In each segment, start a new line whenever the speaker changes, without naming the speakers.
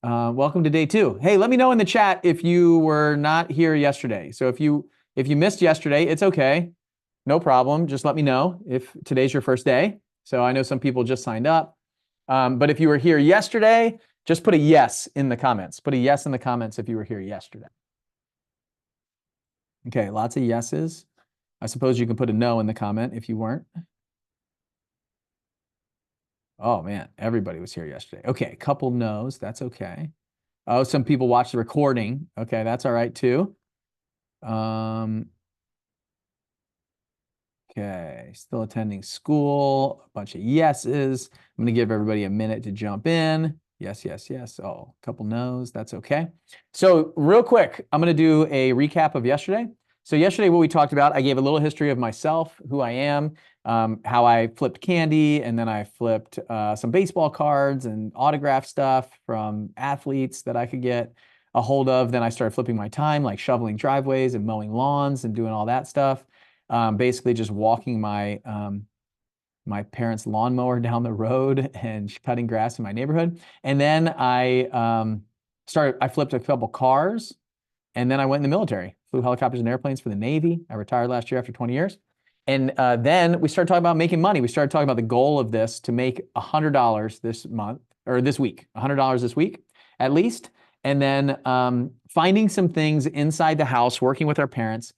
Welcome to day 2. Hey, let me know in the chat if you were not here yesterday. So if you missed yesterday, it's okay. No problem. Just let me know if today's your first day. So I know some people just signed up. But if you were here yesterday, just put a yes in the comments. Put a yes in the comments if you were here yesterday. Okay, lots of yeses. I suppose you can put a no in the comment if you weren't. Oh man, everybody was here yesterday. Okay, a couple no's. That's okay. Oh, some people watched the recording. Okay, that's all right too. Okay, still attending school. A bunch of yeses. I'm gonna give everybody a minute to jump in. Yes, yes, yes. Oh, a couple no's. That's okay. So real quick, I'm gonna do a recap of yesterday. So yesterday, what we talked about, I gave a little history of myself, who I am, how I flipped candy, and then I flipped some baseball cards and autograph stuff from athletes that I could get a hold of. Then I started flipping my time, like shoveling driveways and mowing lawns and doing all that stuff. Basically just walking my parents' lawnmower down the road and cutting grass in my neighborhood. And then I flipped a couple cars, and then I went in the military, flew helicopters and airplanes for the Navy. I retired last year after 20 years. And then we started talking about making money. We started talking about the goal of this to make $100 this month, or this week, $100 this week, at least. And then finding some things inside the house, working with our parents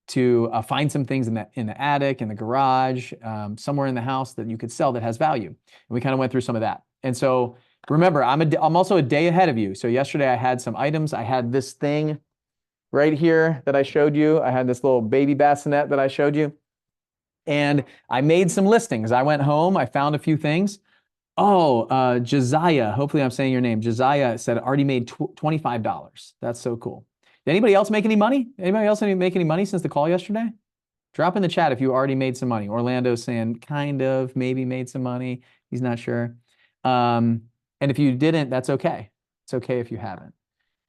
to find some things in the attic, in the garage, somewhere in the house that you could sell that has value. And we kind of went through some of that. And so remember, I'm also a day ahead of you. So yesterday I had some items. I had this thing right here that I showed you. I had this little baby bassinet that I showed you. And I made some listings. I went home, I found a few things. Oh, Josiah, hopefully I'm saying your name. Josiah said already made $25. That's so cool. Did anybody else make any money? Anybody else make any money since the call yesterday? Drop in the chat if you already made some money. Orlando's saying kind of, maybe made some money. He's not sure. And if you didn't, that's okay. It's okay if you haven't.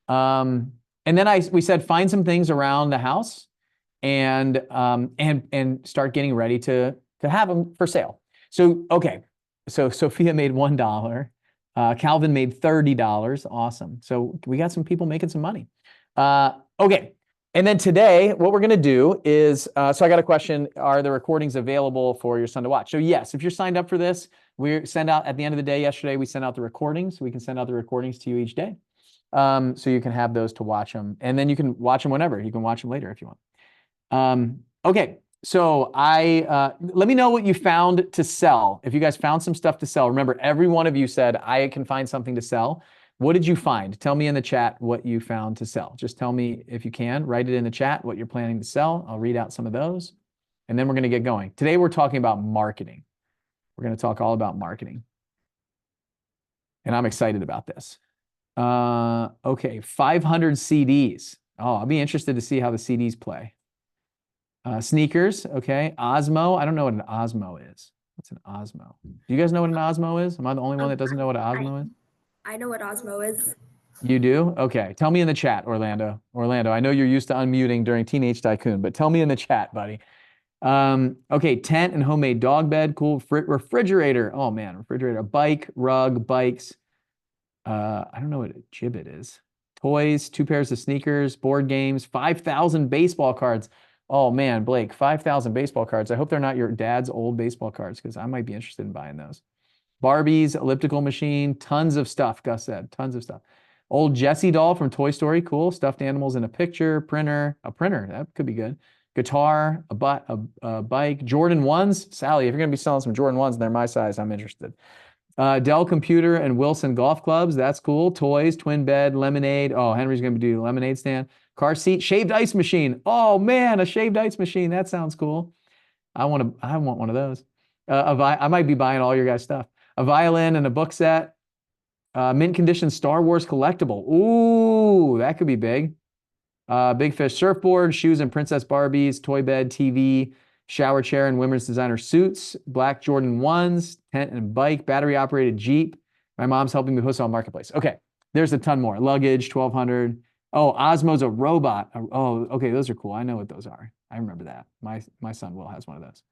And then we said find some things around the house and start getting ready to have them for sale. So okay, so Sophia made $1. Calvin made $30. Awesome. So we got some people making some money. Okay. And then today, what we're going to do is, so I got a question, are the recordings available for your son to watch? So yes, if you're signed up for this, we send out at the end of the day yesterday, we sent out the recordings. We can send out the recordings to you each day. So you can have those to watch them. And then you can watch them whenever. You can watch them later if you want. Okay. So let me know what you found to sell. If you guys found some stuff to sell, remember, every one of you said, I can find something to sell. What did you find? Tell me in the chat what you found to sell. Just tell me if you can, write it in the chat, what you're planning to sell. I'll read out some of those, and then we're going to get going. Today, we're talking about marketing. We're going to talk all about marketing, and I'm excited about this. Okay, 500 CDs. Oh, I'll be interested to see how the CDs play. Sneakers, okay. Osmo, I don't know what an Osmo is. What's an Osmo? Do you guys know what an Osmo is? Am I the only one that doesn't know what an Osmo is?
I know what Osmo is.
You do? Okay. Tell me in the chat, Orlando. Orlando, I know you're used to unmuting during Teenage Tycoon, but tell me in the chat, buddy. Okay, tent and homemade dog bed. Cool. Refrigerator. Oh, man. Refrigerator. Bike, rug, bikes. I don't know what a gibbet is. Toys, 2 pairs of sneakers, board games, 5,000 baseball cards. Oh, man, Blake, 5,000 baseball cards. I hope they're not your dad's old baseball cards because I might be interested in buying those. Barbies, elliptical machine, tons of stuff, Gus said, tons of stuff. Old Jessie doll from Toy Story, cool. Stuffed animals in a picture, a printer, that could be good. Guitar, a bike, Jordan 1s. Sally, if you're going to be selling some Jordan 1s and they're my size, I'm interested. Dell computer and Wilson golf clubs, that's cool. Toys, twin bed, lemonade. Oh, Henry's going to do lemonade stand. Car seat, shaved ice machine. Oh man, a shaved ice machine. That sounds cool. I want one of those. I might be buying all your guys' stuff. A violin and a book set. Mint condition Star Wars collectible. Ooh, that could be big. Big Fish surfboard, shoes and Princess Barbies, toy bed, TV, shower chair and women's designer suits, black Jordan 1s, tent and bike, battery operated Jeep. My mom's helping me host on Marketplace. Okay, there's a ton more. Luggage, 1,200. Oh, Osmo's a robot. Oh, okay, those are cool. I know what those are. I remember that. My son Will has one of those.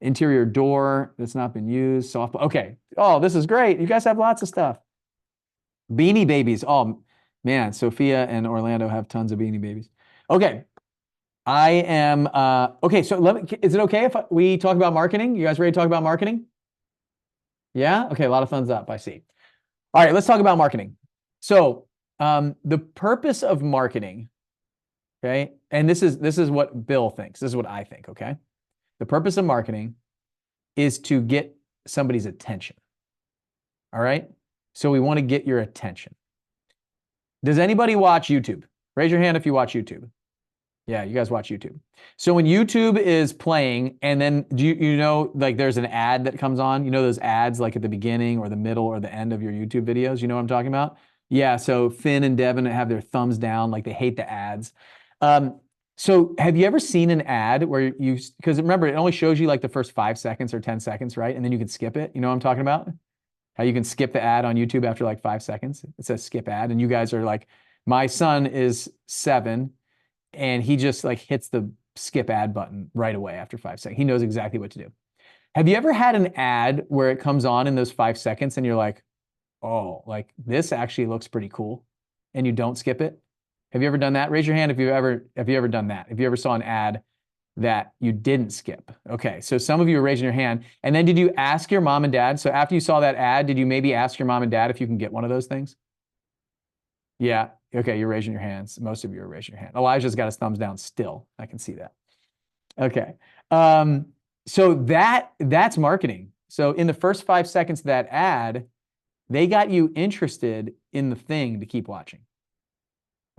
Interior door that's not been used. Soft. Okay. Oh, this is great. You guys have lots of stuff. Beanie Babies. Oh, man, Sophia and Orlando have tons of Beanie Babies. Okay. I am, okay, so is it okay if we talk about marketing? You guys ready to talk about marketing? Yeah? Okay, a lot of thumbs up, I see. All right, let's talk about marketing. So, the purpose of marketing, okay, and this is what Bill thinks. This is what I think, okay? The purpose of marketing is to get somebody's attention. All right? So we want to get your attention. Does anybody watch YouTube? Raise your hand if you watch YouTube. Yeah, you guys watch YouTube. So when YouTube is playing, and then do you know, like there's an ad that comes on, you know those ads like at the beginning or the middle or the end of your YouTube videos? You know what I'm talking about? Yeah, so Finn and Devin have their thumbs down, like they hate the ads. So have you ever seen an ad where because remember, it only shows you like the first 5 seconds or 10 seconds, right? And then you can skip it. You know what I'm talking about? How you can skip the ad on YouTube after like 5 seconds. It says skip ad. And you guys are like, my son is 7 and he just like hits the skip ad button right away after 5 seconds. He knows exactly what to do. Have you ever had an ad where it comes on in those 5 seconds and you're like, oh, like this actually looks pretty cool, and you don't skip it? Have you ever done that? Raise your hand if you ever done that. If you ever saw an ad that you didn't skip. Okay, so some of you are raising your hand. And then did you ask your mom and dad? So after you saw that ad, did you maybe ask your mom and dad if you can get one of those things? Yeah. Okay, you're raising your hands. Most of you are raising your hand. Elijah's got his thumbs down still. I can see that. Okay. So that's marketing. So in the first 5 seconds of that ad, they got you interested in the thing to keep watching.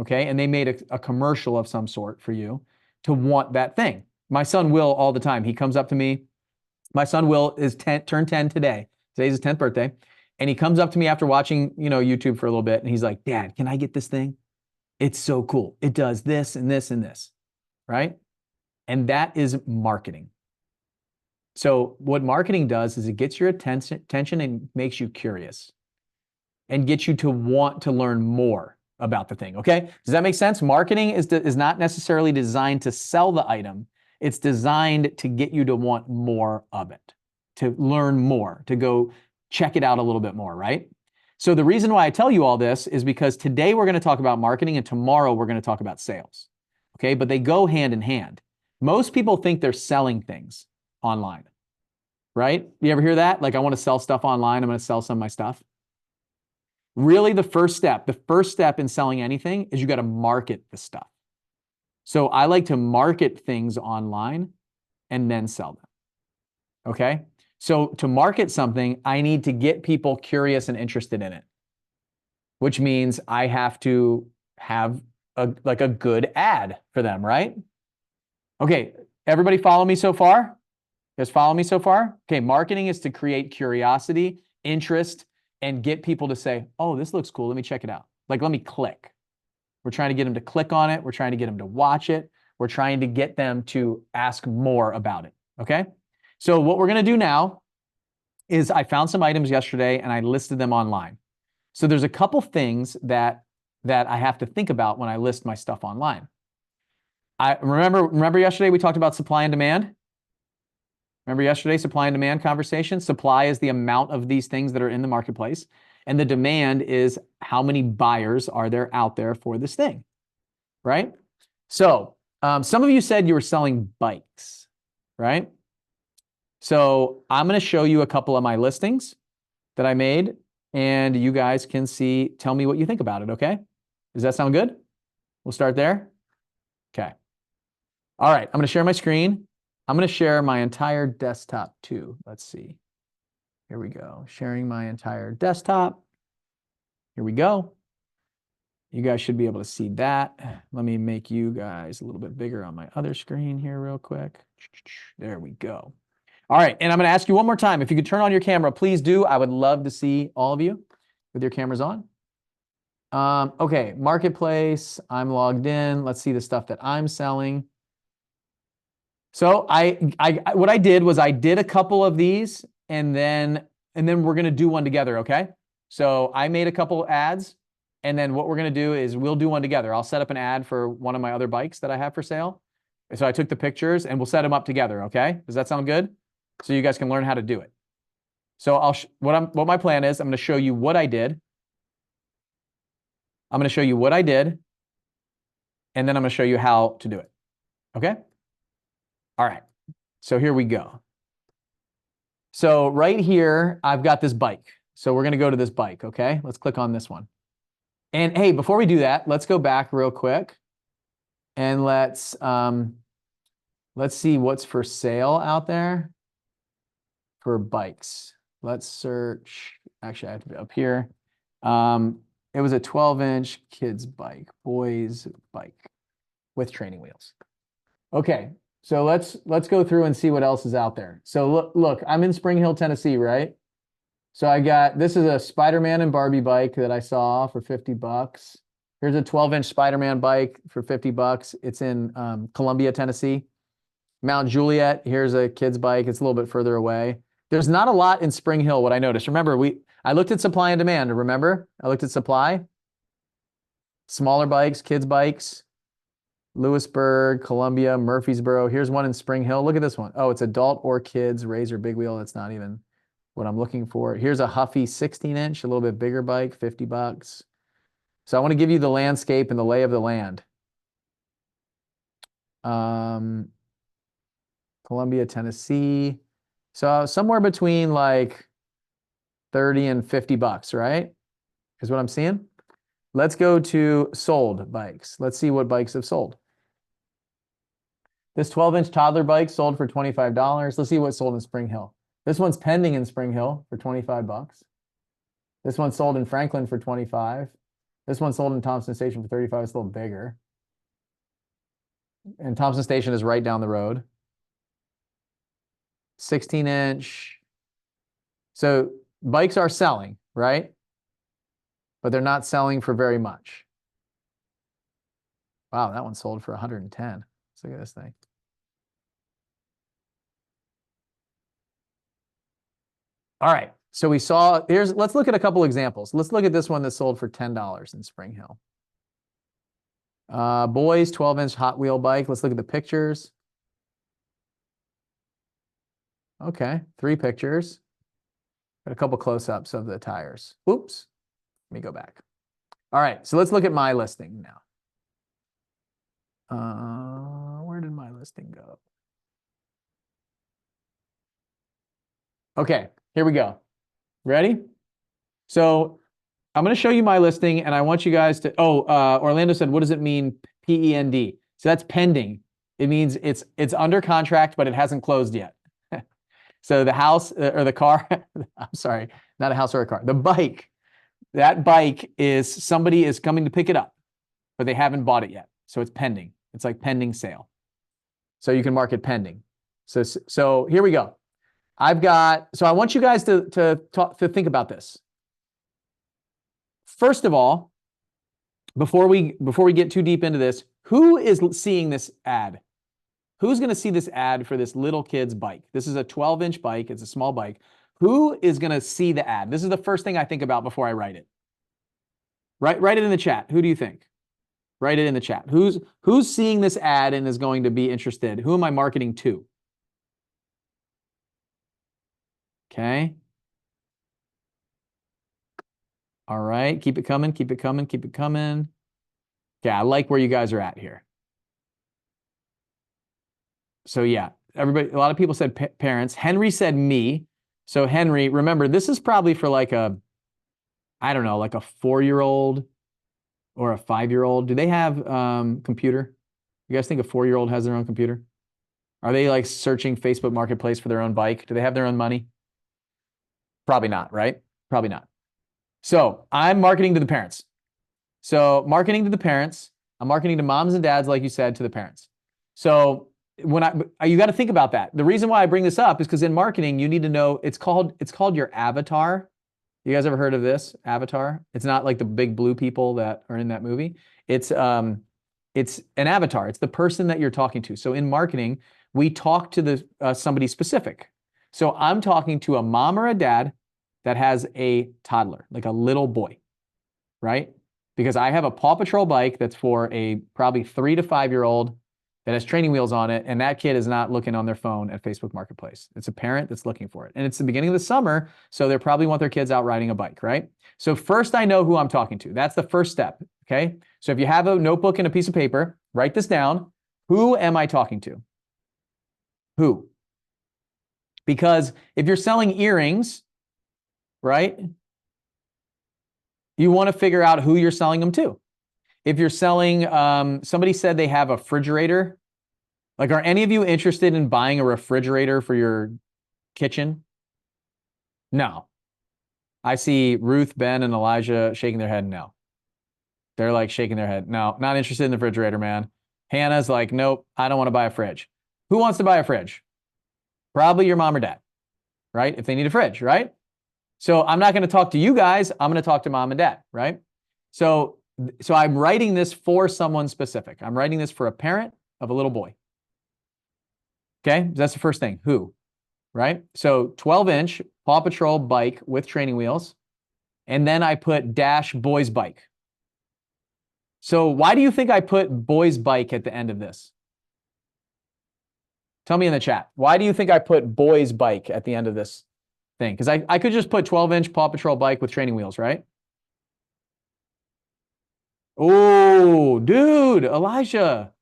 Okay, and they made a commercial of some sort for you to want that thing. My son Will all the time. He comes up to me. My son Will is turned 10 today. Today's his 10th birthday. And he comes up to me after watching, YouTube for a little bit, and he's like, "Dad, can I get this thing? It's so cool. It does this and this and this," right? And that is marketing. So what marketing does is it gets your attention and makes you curious and gets you to want to learn more about the thing, okay? Does that make sense? Marketing is not necessarily designed to sell the item. It's designed to get you to want more of it, to learn more, to go check it out a little bit more, right? So the reason why I tell you all this is because today we're going to talk about marketing and tomorrow we're going to talk about sales, okay? But they go hand in hand. Most people think they're selling things online, right? You ever hear that? Like, I want to sell stuff online. I'm going to sell some of my stuff. Really, the first step in selling anything is you got to market the stuff. So I like to market things online and then sell them, okay? So to market something, I need to get people curious and interested in it, which means I have to have a good ad for them, right? Okay, everybody follow me so far? You guys follow me so far? Okay, marketing is to create curiosity, interest, and get people to say, "Oh, this looks cool. Let me check it out." Like, let me click. We're trying to get them to click on it. We're trying to get them to watch it. We're trying to get them to ask more about it, okay? So what we're going to do now is I found some items yesterday and I listed them online. So there's a couple things that I have to think about when I list my stuff online. I remember yesterday we talked about supply and demand? Remember yesterday, supply and demand conversation? Supply is the amount of these things that are in the marketplace, and the demand is how many buyers are there out there for this thing, right? So some of you said you were selling bikes, right? So I'm going to show you a couple of my listings that I made, and you guys can tell me what you think about it, okay? Does that sound good? We'll start there. Okay. All right, I'm going to share my screen. I'm going to share my entire desktop too. Let's see. Here we go. Sharing my entire desktop. Here we go. You guys should be able to see that. Let me make you guys a little bit bigger on my other screen here real quick. There we go. All right, and I'm going to ask you one more time. If you could turn on your camera, please do. I would love to see all of you with your cameras on. Okay, marketplace. I'm logged in. Let's see the stuff that I'm selling. So what I did was I did a couple of these, and then we're going to do one together, okay? So I made a couple ads, and then what we're going to do is we'll do one together. I'll set up an ad for one of my other bikes that I have for sale. So I took the pictures, and we'll set them up together, okay? Does that sound good? So you guys can learn how to do it. So what my plan is, I'm going to show you what I did, I'm going to show you what I did, and then I'm going to show you how to do it. Okay? All right. So here we go. So right here, I've got this bike. So we're going to go to this bike, okay? Let's click on this one. And hey, before we do that, let's go back real quick and let's see what's for sale out there for bikes. Let's search. Actually, I have to be up here. It was a 12-inch kids bike, boys bike with training wheels. Okay, so let's go through and see what else is out there. So look, I'm in Spring Hill, Tennessee, right? So this is a Spider-Man and Barbie bike that I saw for 50 bucks. Here's a 12-inch Spider-Man bike for 50 bucks. It's in Columbia, Tennessee. Mount Juliet, here's a kid's bike. It's a little bit further away. There's not a lot in Spring Hill, what I noticed. Remember, I looked at supply and demand. Remember? I looked at supply. Smaller bikes, kids' bikes. Lewisburg, Columbia, Murfreesboro. Here's one in Spring Hill. Look at this one. Oh, it's adult or kids, Razor big wheel. That's not even what I'm looking for. Here's a Huffy 16-inch, a little bit bigger bike, 50 bucks. So I want to give you the landscape and the lay of the land. Columbia, Tennessee. So somewhere between like 30 and 50 bucks, right? Is what I'm seeing. Let's go to sold bikes. Let's see what bikes have sold. This 12-inch toddler bike sold for $25. Let's see what's sold in Spring Hill. This one's pending in Spring Hill for 25 bucks. This one's sold in Franklin for 25. This one's sold in Thompson Station for 35. It's a little bigger. And Thompson Station is right down the road. 16-inch. So bikes are selling, right? But they're not selling for very much. Wow, that one sold for 110. Let's look at this thing. All right, so we saw, let's look at a couple examples. Let's look at this one that sold for $10 in Spring Hill. Boys, 12-inch Hot Wheel bike. Let's look at the pictures. Okay, 3 pictures. Got a couple close-ups of the tires. Oops, let me go back. All right, so let's look at my listing now. Where did my listing go? Okay, here we go. Ready? So I'm going to show you my listing, and I want you guys to, Orlando said, what does it mean, P-E-N-D? So that's pending. It means it's under contract, but it hasn't closed yet. So the house or the car, I'm sorry, not a house or a car, the bike, that bike is, somebody is coming to pick it up, but they haven't bought it yet. So it's pending. It's like pending sale. So you can mark it pending. So here we go. So I want you guys to think about this. First of all, before we get too deep into this, who is seeing this ad? Who's going to see this ad for this little kid's bike? This is a 12-inch bike. It's a small bike. Who is going to see the ad? This is the first thing I think about before I write it. Write it in the chat. Who do you think? Write it in the chat. Who's seeing this ad and is going to be interested? Who am I marketing to? Okay. All right. Keep it coming. Keep it coming. Keep it coming. Okay. I like where you guys are at here. So yeah, everybody, a lot of people said parents. Henry said me. So Henry, remember, this is probably for like I don't know, like a 4-year-old or a 5-year-old. Do they have computer? You guys think a 4-year-old has their own computer? Are they like searching Facebook Marketplace for their own bike? Do they have their own money? Probably not, right? Probably not. So I'm marketing to the parents. So marketing to the parents, I'm marketing to moms and dads, like you said, to the parents. So you got to think about that. The reason why I bring this up is because in marketing, you need to know it's called your avatar. You guys ever heard of this avatar? It's not like the big blue people that are in that movie. It's an avatar. It's the person that you're talking to. So in marketing, we talk to somebody specific. So I'm talking to a mom or a dad that has a toddler, like a little boy, right? Because I have a Paw Patrol bike that's for a probably 3 to 5-year-old that has training wheels on it, and that kid is not looking on their phone at Facebook Marketplace. It's a parent that's looking for it. And it's the beginning of the summer, so they probably want their kids out riding a bike, right? So first I know who I'm talking to. That's the first step, Okay. So if you have a notebook and a piece of paper, write this down. Who am I talking to? Who? Because if you're selling earrings, right, you want to figure out who you're selling them to. If you're selling, somebody said they have a refrigerator. Like, are any of you interested in buying a refrigerator for your kitchen? No. I see Ruth, Ben, and Elijah shaking their head no. They're like shaking their head. No, not interested in the refrigerator, man. Hannah's like, nope, I don't want to buy a fridge. Who wants to buy a fridge? Probably your mom or dad, right? If they need a fridge, right? So I'm not going to talk to you guys. I'm going to talk to mom and dad, right? So I'm writing this for someone specific. I'm writing this for a parent of a little boy. Okay, that's the first thing. Who, right? So 12-inch Paw Patrol bike with training wheels. And then I put dash boys bike. So why do you think I put boys bike at the end of this? Tell me in the chat. Why do you think I put boys bike at the end of this thing? Because I could just put 12-inch Paw Patrol bike with training wheels, right? Oh, dude, Elijah.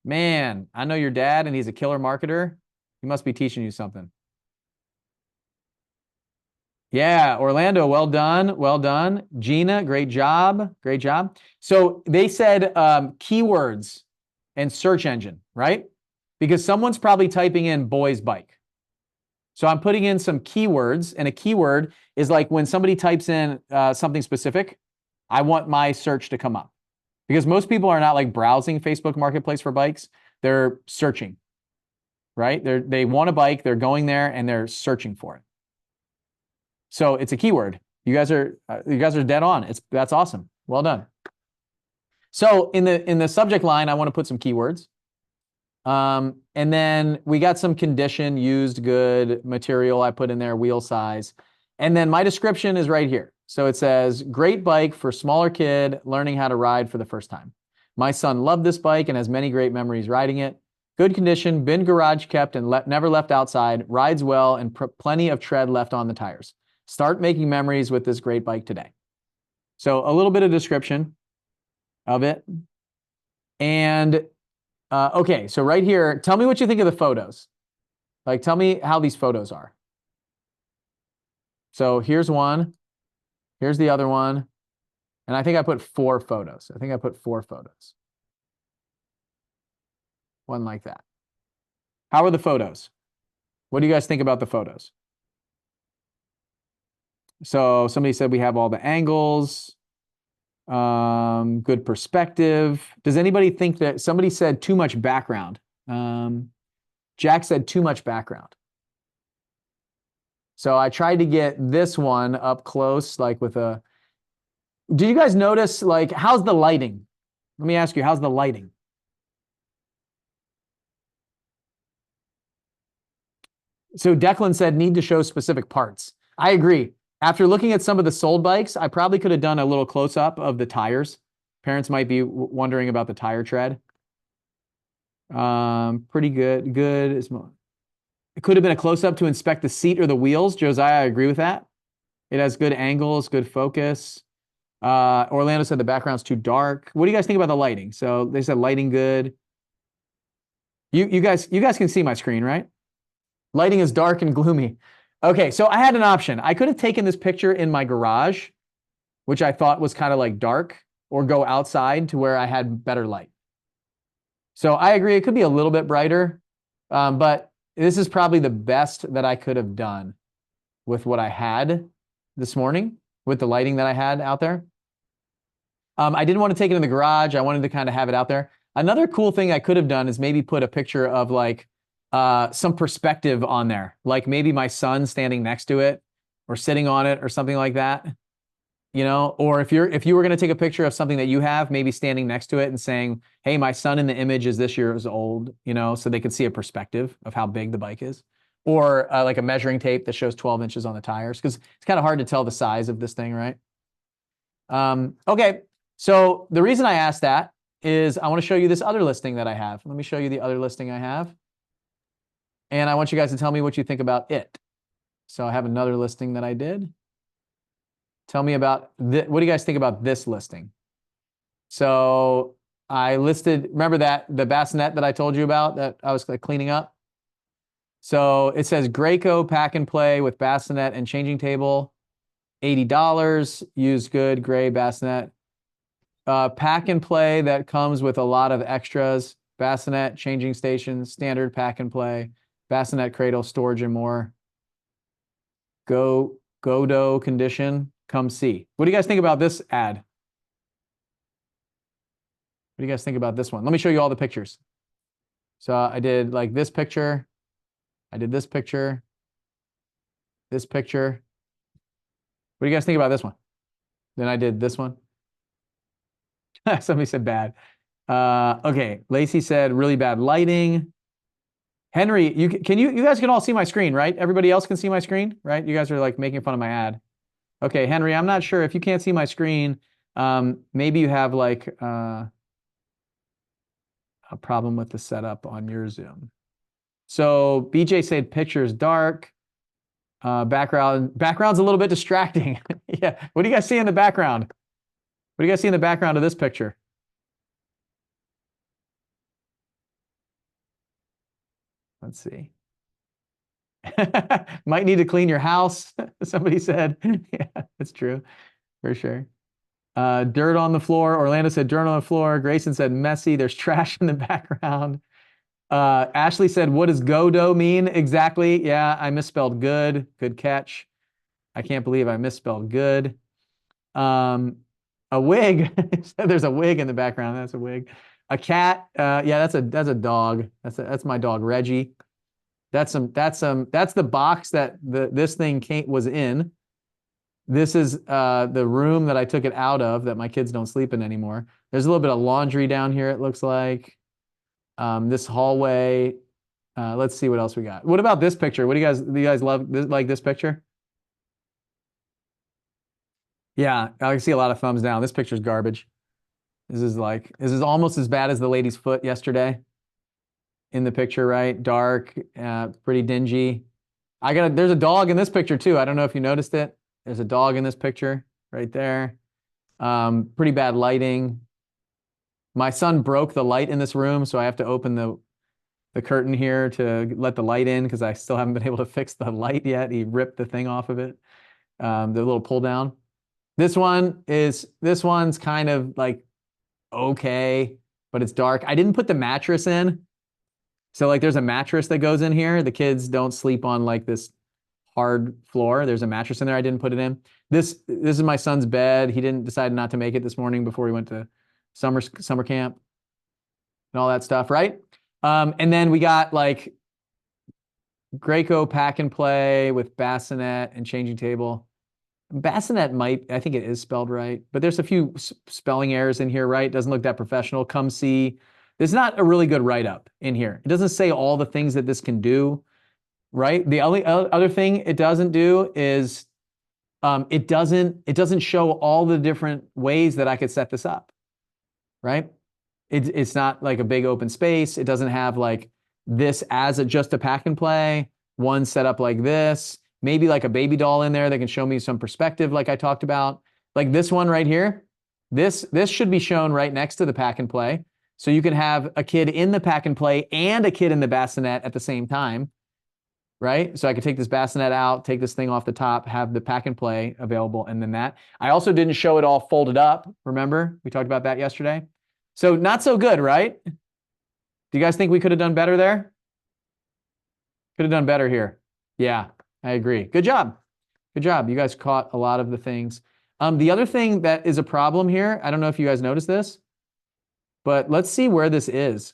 Man, I know your dad and he's a killer marketer. He must be teaching you something. Yeah, Orlando, well done, well done. Gina, great job, great job. So they said keywords and search engine, right? Because someone's probably typing in boys bike. So I'm putting in some keywords, and a keyword is like when somebody types in something specific, I want my search to come up. Because most people are not like browsing Facebook Marketplace for bikes, they're searching, right? They want a bike, they're going there and they're searching for it. So it's a keyword. You guys are dead on. That's awesome. Well done. So in the subject line, I want to put some keywords. And then we got some condition, used, good, material. I put in there, wheel size. And then my description is right here. So it says, great bike for smaller kid learning how to ride for the first time. My son loved this bike and has many great memories riding it. Good condition, been garage kept and never left outside, rides well, and plenty of tread left on the tires. Start making memories with this great bike today. So a little bit of description of it. And okay, so right here, tell me what you think of the photos. Like, tell me how these photos are. So here's one. Here's the other one. And I think I put 4 photos. I think I put 4 photos. One like that. How are the photos? What do you guys think about the photos? So somebody said we have all the angles. Good perspective. Does anybody think that somebody said too much background? Jack said too much background. So I tried to get this one up close, like with a, do you guys notice, like, how's the lighting? Let me ask you, how's the lighting? So Declan said need to show specific parts. I agree. After looking at some of the sold bikes, I probably could have done a little close-up of the tires. Parents might be wondering about the tire tread. Pretty good. Good. It could have been a close-up to inspect the seat or the wheels. Josiah, I agree with that. It has good angles, good focus. Orlando said the background's too dark. What do you guys think about the lighting? So they said lighting good. You guys can see my screen, right? Lighting is dark and gloomy. Okay, so I had an option. I could have taken this picture in my garage, which I thought was kind of like dark, or go outside to where I had better light. So I agree, it could be a little bit brighter, but this is probably the best that I could have done with what I had this morning, with the lighting that I had out there. I didn't want to take it in the garage. I wanted to kind of have it out there. Another cool thing I could have done is maybe put a picture of like some perspective on there, like maybe my son standing next to it or sitting on it or something like that, you know, or if you were going to take a picture of something that you have, maybe standing next to it and saying, hey, my son in the image is this year's old, you know, so they could see a perspective of how big the bike is, or like a measuring tape that shows 12 inches on the tires, because it's kind of hard to tell the size of this thing, right? Okay, so the reason I asked that is I want to show you this other listing that I have. Let me show you the other listing I have. And I want you guys to tell me what you think about it. So I have another listing that I did. Tell me about what do you guys think about this listing? So I listed, remember that the bassinet that I told you about that I was like cleaning up? So it says Graco pack and play with bassinet and changing table, $80, used good, gray bassinet. Pack and play that comes with a lot of extras, bassinet, changing station, standard pack and play, bassinet cradle, storage and more. Godot condition, come see. What do you guys think about this ad? What do you guys think about this one? Let me show you all the pictures. So I did like this picture. I did this picture. This picture. What do you guys think about this one? Then I did this one. Somebody said bad. Okay, Lacey said really bad lighting. Henry, you guys can all see my screen, right? Everybody else can see my screen, right? You guys are like making fun of my ad. Okay, Henry, I'm not sure if you can't see my screen. Maybe you have like a problem with the setup on your Zoom. So BJ said picture's dark. Background's a little bit distracting. Yeah. What do you guys see in the background? What do you guys see in the background of this picture? Let's see. Might need to clean your house, somebody said. Yeah, that's true, for sure. Dirt on the floor. Orlando said dirt on the floor. Grayson said messy. There's trash in the background. Ashley said, what does Godot mean exactly? Yeah, I misspelled good. Good catch. I can't believe I misspelled good. A wig. There's a wig in the background. That's a wig. A cat. Yeah, that's a dog. That's my dog Reggie. That's the box that this thing was in. This is the room that I took it out of that my kids don't sleep in anymore. There's a little bit of laundry down here, it looks like. This hallway. Let's see what else we got. What about this picture? Do you guys love this, like this picture? Yeah, I can see a lot of thumbs down. This picture's garbage. This is almost as bad as the lady's foot yesterday in the picture, right? Dark, pretty dingy. There's a dog in this picture too. I don't know if you noticed it. There's a dog in this picture right there. Pretty bad lighting. My son broke the light in this room, so I have to open the curtain here to let the light in because I still haven't been able to fix the light yet. He ripped the thing off of it, the little pull down. This one's kind of like okay, but it's dark. I didn't put the mattress in. So like there's a mattress that goes in here. The kids don't sleep on like this hard floor. There's a mattress in there. I didn't put it in. This is my son's bed. He didn't decide not to make it this morning before he went to summer camp and all that stuff, right? And then we got like Graco pack and play with bassinet and changing table. Bassinet I think it is spelled right, but there's a few spelling errors in here, right? Doesn't look that professional. Come see. There's not a really good write-up in here. It doesn't say all the things that this can do, right? The only other thing it doesn't do is it doesn't show all the different ways that I could set this up, right? It's not like a big open space. It doesn't have like this as just a pack and play. One set up like this. Maybe like a baby doll in there that can show me some perspective like I talked about. Like this one right here. This should be shown right next to the pack and play. So you can have a kid in the pack and play and a kid in the bassinet at the same time, right? So I could take this bassinet out, take this thing off the top, have the pack and play available, and then that. I also didn't show it all folded up. Remember? We talked about that yesterday. So not so good, right? Do you guys think we could have done better there? Could have done better here. Yeah, I agree. Good job. Good job. You guys caught a lot of the things. The other thing that is a problem here, I don't know if you guys noticed this, but let's see where this is.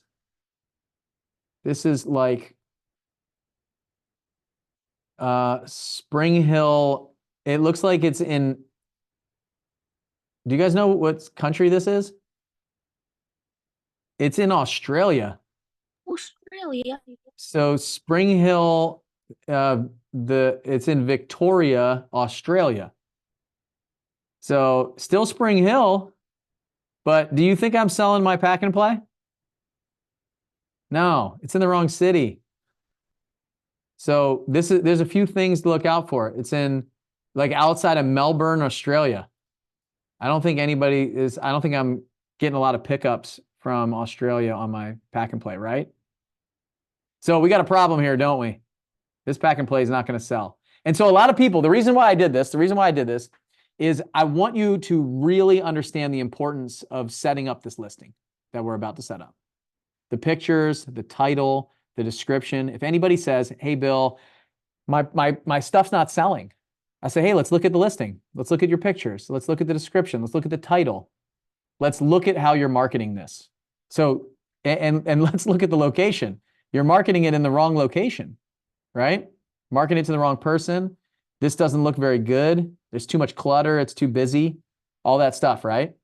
This is like Spring Hill. It looks like it's in, do you guys know what country this is? It's in Australia.
Australia.
So Spring Hill, it's in Victoria, Australia. So still Spring Hill, but do you think I'm selling my pack and play? No, it's in the wrong city. So there's a few things to look out for. It's in like outside of Melbourne, Australia. I don't think I'm getting a lot of pickups from Australia on my pack and play, right? So we got a problem here, don't we? This pack and play is not going to sell. And so a lot of people, the reason why I did this is I want you to really understand the importance of setting up this listing that we're about to set up. The pictures, the title, the description. If anybody says, hey, Bill, my stuff's not selling, I say, hey, let's look at the listing. Let's look at your pictures. Let's look at the description. Let's look at the title. Let's look at how you're marketing this. So, and let's look at the location. You're marketing it in the wrong location, right? Marketing it to the wrong person. This doesn't look very good. There's too much clutter. It's too busy. All that stuff, right?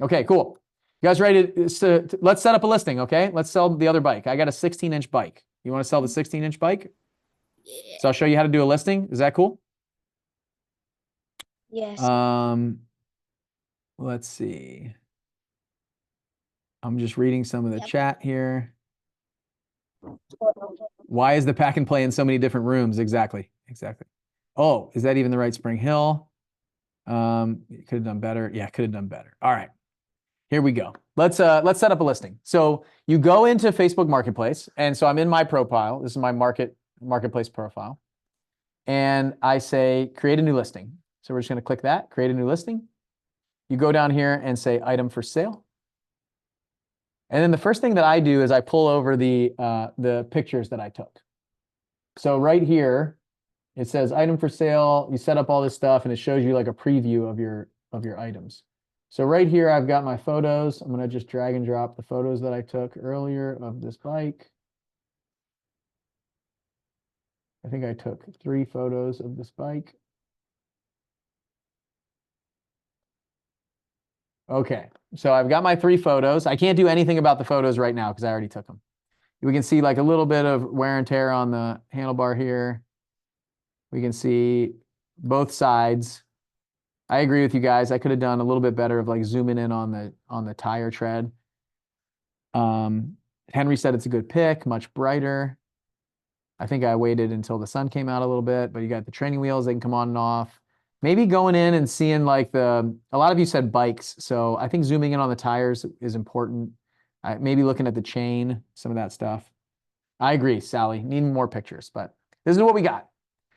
Okay, cool. You guys ready to let's set up a listing, okay? Let's sell the other bike. I got a 16-inch bike. You want to sell the 16-inch bike?
Yeah.
So I'll show you how to do a listing. Is that cool?
Yes.
Let's see. I'm just reading some of the
Yep.
chat here. Why is the pack and play in so many different rooms? Exactly. Oh, is that even the right Spring Hill? You could have done better. Yeah, could have done better. All right, here we go. Let's set up a listing. So you go into Facebook Marketplace, and so I'm in my profile. This is my marketplace profile, and I say create a new listing. So we're just going to click that, create a new listing. You go down here and say item for sale. And then the first thing that I do is I pull over the pictures that I took. So right here, it says item for sale. You set up all this stuff, and it shows you like a preview of your items. So right here, I've got my photos. I'm going to just drag and drop the photos that I took earlier of this bike. I think I took 3 photos of this bike. Okay, so I've got my 3 photos. I can't do anything about the photos right now because I already took them. We can see like a little bit of wear and tear on the handlebar here. We can see both sides. I agree with you guys. I could have done a little bit better of like zooming in on the tire tread. Henry said it's a good pick, much brighter. I think I waited until the sun came out a little bit, but you got the training wheels, they can come on and off. Maybe going in and seeing like a lot of you said bikes, so I think zooming in on the tires is important. Maybe looking at the chain, some of that stuff. I agree, Sally, needing more pictures, but this is what we got.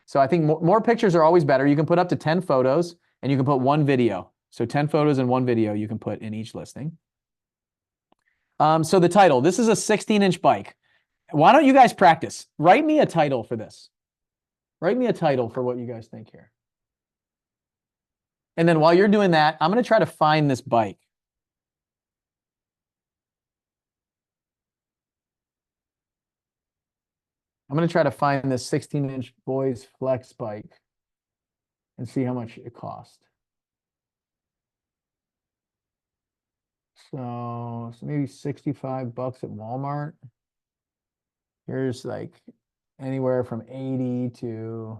So I think more pictures are always better. You can put up to 10 photos and you can put 1 video. So 10 photos and 1 video you can put in each listing. So the title, this is a 16-inch bike. Why don't you guys practice? Write me a title for this. Write me a title for what you guys think here. And then while you're doing that, I'm going to try to find this bike. I'm going to try to find this 16-inch boys flex bike and see how much it cost. So maybe 65 bucks at Walmart. Here's like anywhere from 80 to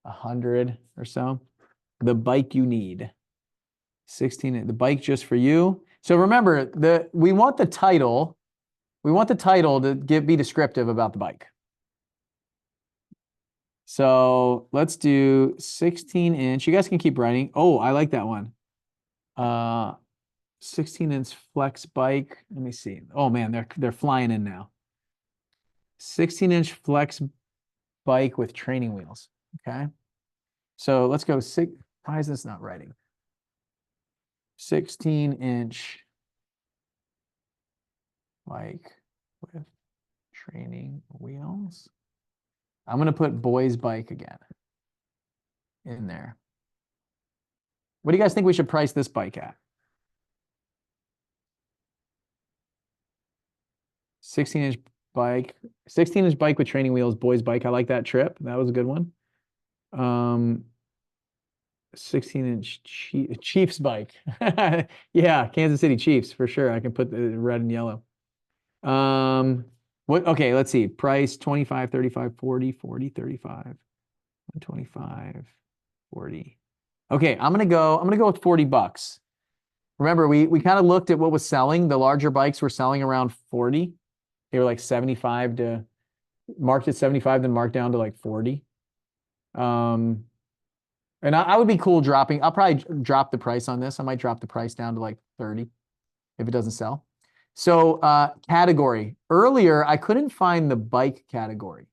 100 or so. The bike you need. 16, the bike just for you. So remember, we want the title to be descriptive about the bike. So let's do 16-inch. You guys can keep writing. Oh, I like that one. 16-inch flex bike. Let me see. Oh man, they're flying in now. 16-inch flex bike with training wheels. Okay. So let's go why is this not writing? 16-inch bike with training wheels. I'm going to put boys bike again in there. What do you guys think we should price this bike at? 16-inch bike, 16-inch bike with training wheels, boys bike. I like that trip. That was a good one. 16-inch Chiefs bike. Yeah, Kansas City Chiefs for sure. I can put the red and yellow. Okay, let's see. Price 25, 35, 40, 40, 35, 25, 40. Okay, I'm gonna go with 40 bucks. Remember, we kind of looked at what was selling. The larger bikes were selling around 40. They were like 75 to marked at 75, then marked down to like 40. And I would be cool dropping. I'll probably drop the price on this. I might drop the price down to like 30 if it doesn't sell. So category. Earlier, I couldn't find the bike category.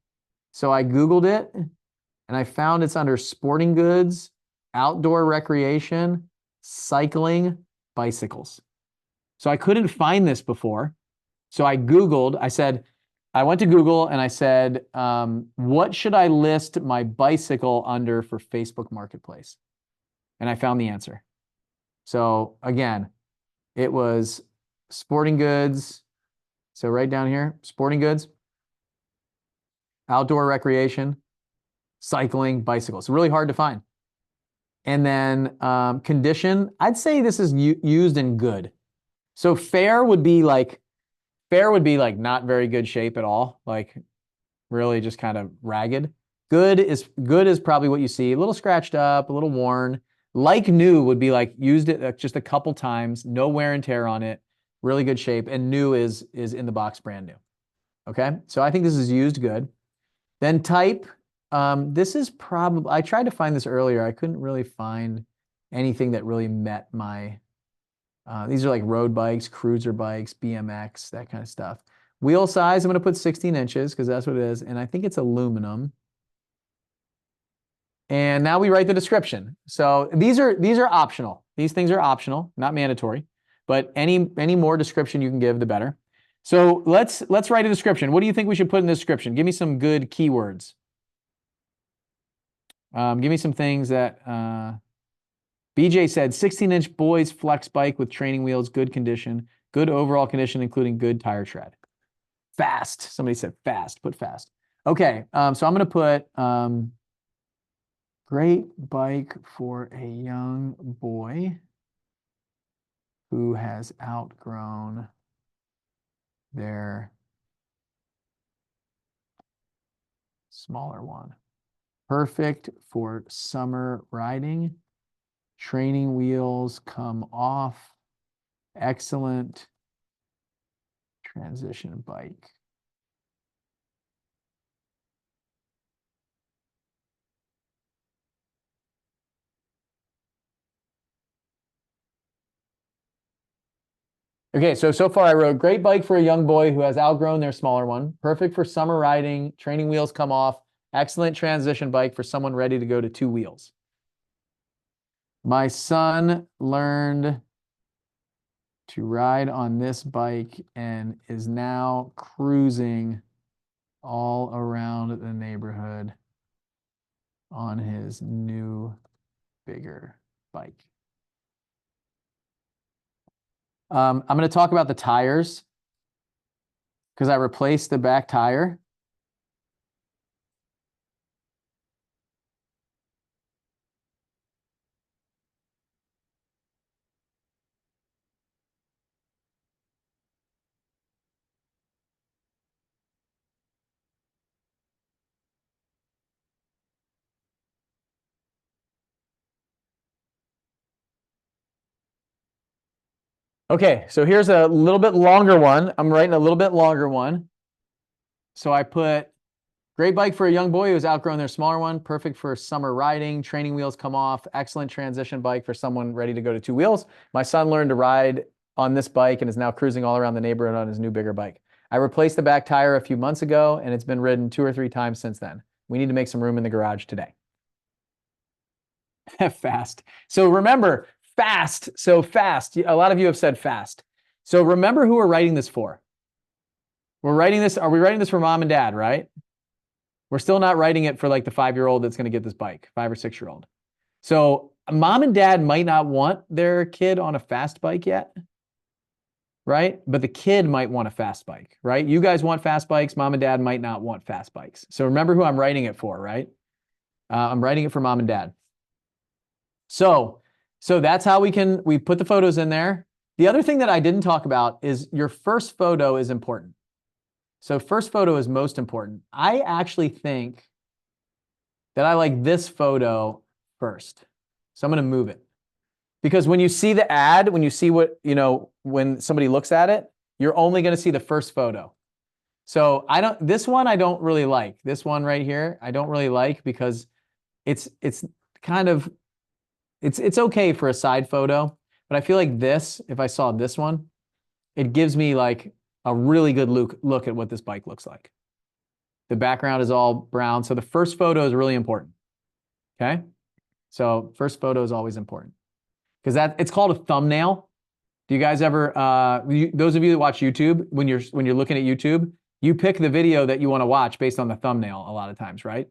So I Googled it and I found it's under sporting goods, outdoor recreation, cycling, bicycles. So I couldn't find this before. So I Googled, I went to Google and I said, what should I list my bicycle under for Facebook Marketplace? And I found the answer. So again, it was sporting goods. So right down here, sporting goods, outdoor recreation, cycling, bicycles. Really hard to find. And then condition, I'd say this is used in good. So fair would be like not very good shape at all, like really just kind of ragged. Good is probably what you see, a little scratched up, a little worn. Like new would be like used it just a couple times, no wear and tear on it, really good shape, and new is in the box brand new. Okay, so I think this is used good. Then type, this is probably, I tried to find this earlier, I couldn't really find anything that really met my, these are like road bikes, cruiser bikes, BMX, that kind of stuff. Wheel size, I'm gonna put 16 inches because that's what it is, and I think it's aluminum. And now we write the description. So these are optional. These things are optional, not mandatory, but any more description you can give, the better. So let's write a description. What do you think we should put in the description? Give me some good keywords. Give me some things that BJ said 16-inch boys flex bike with training wheels, good condition, good overall condition, including good tire tread. Fast. Somebody said fast. Put fast. Okay, so I'm going to put great bike for a young boy who has outgrown their smaller one. Perfect for summer riding. Training wheels come off. Excellent transition bike. Okay, so far I wrote great bike for a young boy who has outgrown their smaller one. Perfect for summer riding. Training wheels come off. Excellent transition bike for someone ready to go to 2 wheels. My son learned to ride on this bike and is now cruising all around the neighborhood on his new, bigger bike. I'm going to talk about the tires because I replaced the back tire. Okay, so here's a little bit longer one. I'm writing a little bit longer one. So I put great bike for a young boy who's outgrown their smaller one. Perfect for summer riding. Training wheels come off. Excellent transition bike for someone ready to go to 2 wheels. My son learned to ride on this bike and is now cruising all around the neighborhood on his new, bigger bike. I replaced the back tire a few months ago, and it's been ridden 2 or 3 times since then. We need to make some room in the garage today. Fast. So remember, fast. So fast. A lot of you have said fast. So remember who we're writing this for. We're writing this, are we writing this for mom and dad, right? We're still not writing it for like the 5-year-old that's going to get this bike, 5 or 6-year-old. So mom and dad might not want their kid on a fast bike yet, right? But the kid might want a fast bike, right? You guys want fast bikes. Mom and dad might not want fast bikes. So remember who I'm writing it for, right? I'm writing it for mom and dad. So that's how we put the photos in there. The other thing that I didn't talk about is your first photo is important. So first photo is most important. I actually think that I like this photo first. So I'm going to move it. Because when you see the ad, when you see what, when somebody looks at it, you're only going to see the first photo. So this one I don't really like. This one right here, I don't really like because it's kind of, it's okay for a side photo, but I feel like this, if I saw this one, it gives me like a really good look at what this bike looks like. The background is all brown. So the first photo is really important. Okay. So first photo is always important because it's called a thumbnail. Do you guys ever, those of you that watch YouTube, when you're looking at YouTube, you pick the video that you want to watch based on the thumbnail a lot of times, right?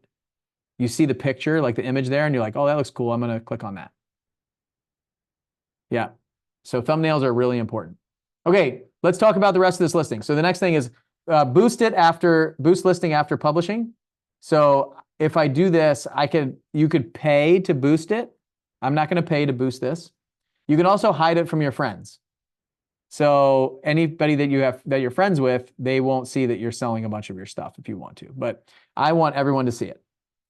You see the picture, like the image there, and you're like, oh, that looks cool. I'm going to click on that. Yeah. So thumbnails are really important. Okay, let's talk about the rest of this listing. So the next thing is boost listing after publishing. So if I do this, you could pay to boost it. I'm not going to pay to boost this. You can also hide it from your friends. So anybody that you're friends with, they won't see that you're selling a bunch of your stuff if you want to, but I want everyone to see it.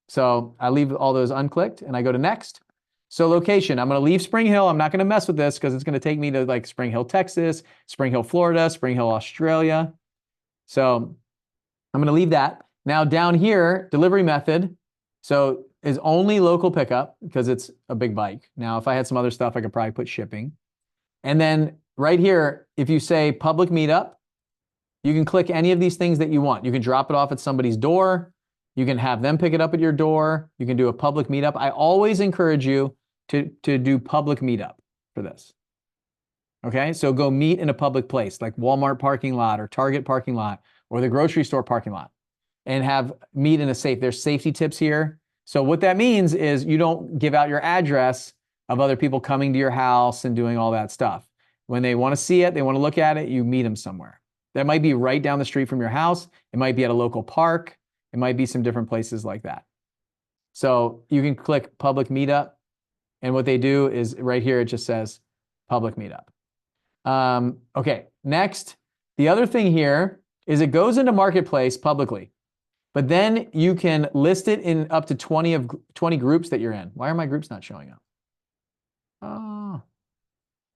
So I leave all those unclicked and I go to next. So location, I'm going to leave Spring Hill. I'm not going to mess with this because it's going to take me to like Spring Hill, Texas, Spring Hill, Florida, Spring Hill, Australia. So I'm going to leave that. Now down here, delivery method. So is only local pickup because it's a big bike. Now, if I had some other stuff, I could probably put shipping. And then right here, if you say public meetup, you can click any of these things that you want. You can drop it off at somebody's door. You can have them pick it up at your door. You can do a public meetup. I always encourage you to do public meetup for this. Okay, so go meet in a public place like Walmart parking lot or Target parking lot or the grocery store parking lot and have meet in a safe. There's safety tips here. So what that means is you don't give out your address of other people coming to your house and doing all that stuff. When they want to see it, they want to look at it, you meet them somewhere. That might be right down the street from your house. It might be at a local park. It might be some different places like that. So you can click public meetup. And what they do is right here, it just says public meetup. Okay, next, the other thing here is it goes into marketplace publicly, but then you can list it in up to 20 groups that you're in. Why are my groups not showing up? Oh.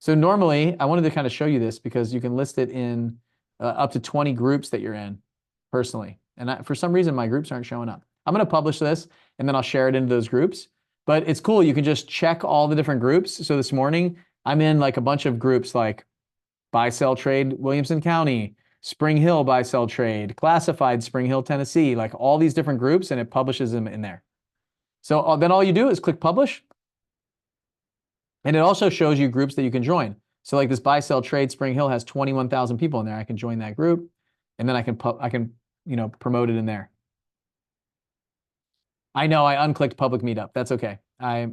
So normally, I wanted to kind of show you this because you can list it in up to 20 groups that you're in personally. And for some reason, my groups aren't showing up. I'm going to publish this, and then I'll share it into those groups. But it's cool. You can just check all the different groups. So this morning, I'm in like a bunch of groups like buy, sell, trade, Williamson County, Spring Hill, buy, sell, trade, classified, Spring Hill, Tennessee, like all these different groups, and it publishes them in there. So then all you do is click publish. And it also shows you groups that you can join. So like this buy, sell, trade, Spring Hill has 21,000 people in there. I can join that group, and then I can promote it in there. I know I unclicked public meetup. That's okay. I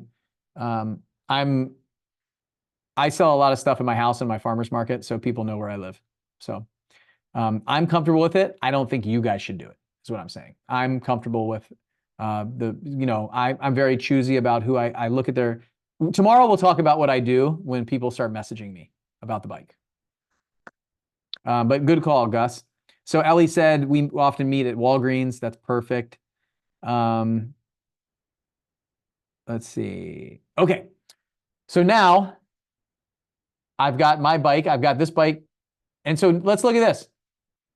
sell a lot of stuff in my house and my farmer's market, so people know where I live. So I'm comfortable with it. I don't think you guys should do it, is what I'm saying. I'm comfortable with I'm very choosy about who I look at their. Tomorrow we'll talk about what I do when people start messaging me about the bike. But good call, Gus. So Ellie said we often meet at Walgreens. That's perfect. Let's see. Okay. So now I've got my bike. I've got this bike. And so let's look at this.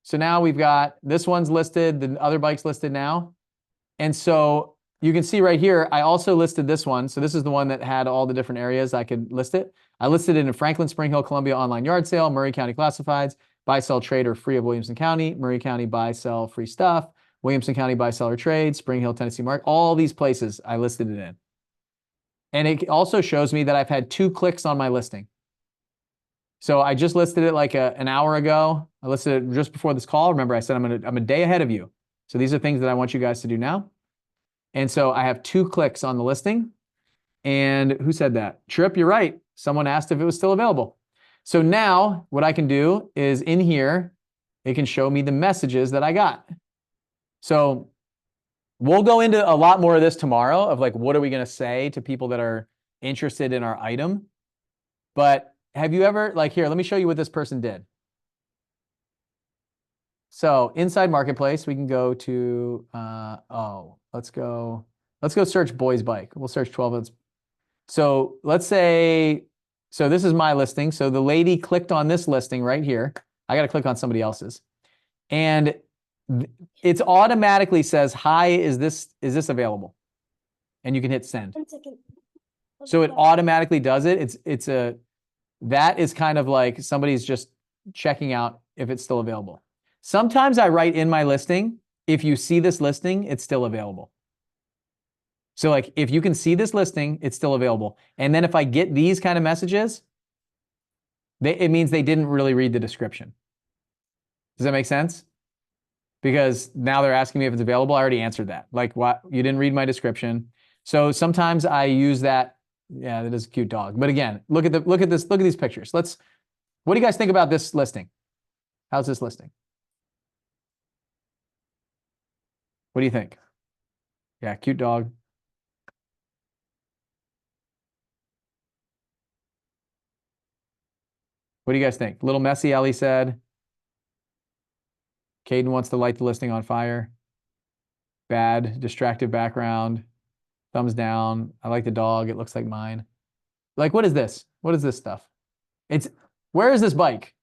So now we've got this one's listed, the other bike's listed now. And so you can see right here, I also listed this one. So this is the one that had all the different areas I could list it. I listed it in Franklin, Spring Hill, Columbia online yard sale, Murray County classifieds, buy, sell, trade, or free of Williamson County, Murray County buy, sell, free stuff, Williamson County buy, sell, or trade, Spring Hill, Tennessee market, all these places I listed it in. And it also shows me that I've had 2 clicks on my listing. So I just listed it like an hour ago. I listed it just before this call. Remember, I said I'm a day ahead of you. So these are things that I want you guys to do now. And so I have 2 clicks on the listing. And who said that? Trip, you're right. Someone asked if it was still available. So now what I can do is in here, it can show me the messages that I got. So we'll go into a lot more of this tomorrow of like, what are we going to say to people that are interested in our item? But have you ever, like here, let me show you what this person did. So inside Marketplace, we can go to, let's go search boys bike. We'll search 12 months. So let's say, so this is my listing. So the lady clicked on this listing right here. I got to click on somebody else's. And it automatically says, hi, is this available? And you can hit send.
1 second.
So it automatically does it. That is kind of like somebody's just checking out if it's still available. Sometimes I write in my listing, if you see this listing, it's still available. So like if you can see this listing, it's still available. And then if I get these kind of messages, it means they didn't really read the description. Does that make sense? Because now they're asking me if it's available. I already answered that. Like, what? You didn't read my description. So sometimes I use that. Yeah, that is a cute dog. But again, look at these pictures. What do you guys think about this listing? How's this listing? What do you think? Yeah, cute dog. What do you guys think? A little messy, Ellie said. Caden wants to light the listing on fire. Bad, distractive background. Thumbs down. I like the dog. It looks like mine. Like, what is this? What is this stuff? Where is this bike?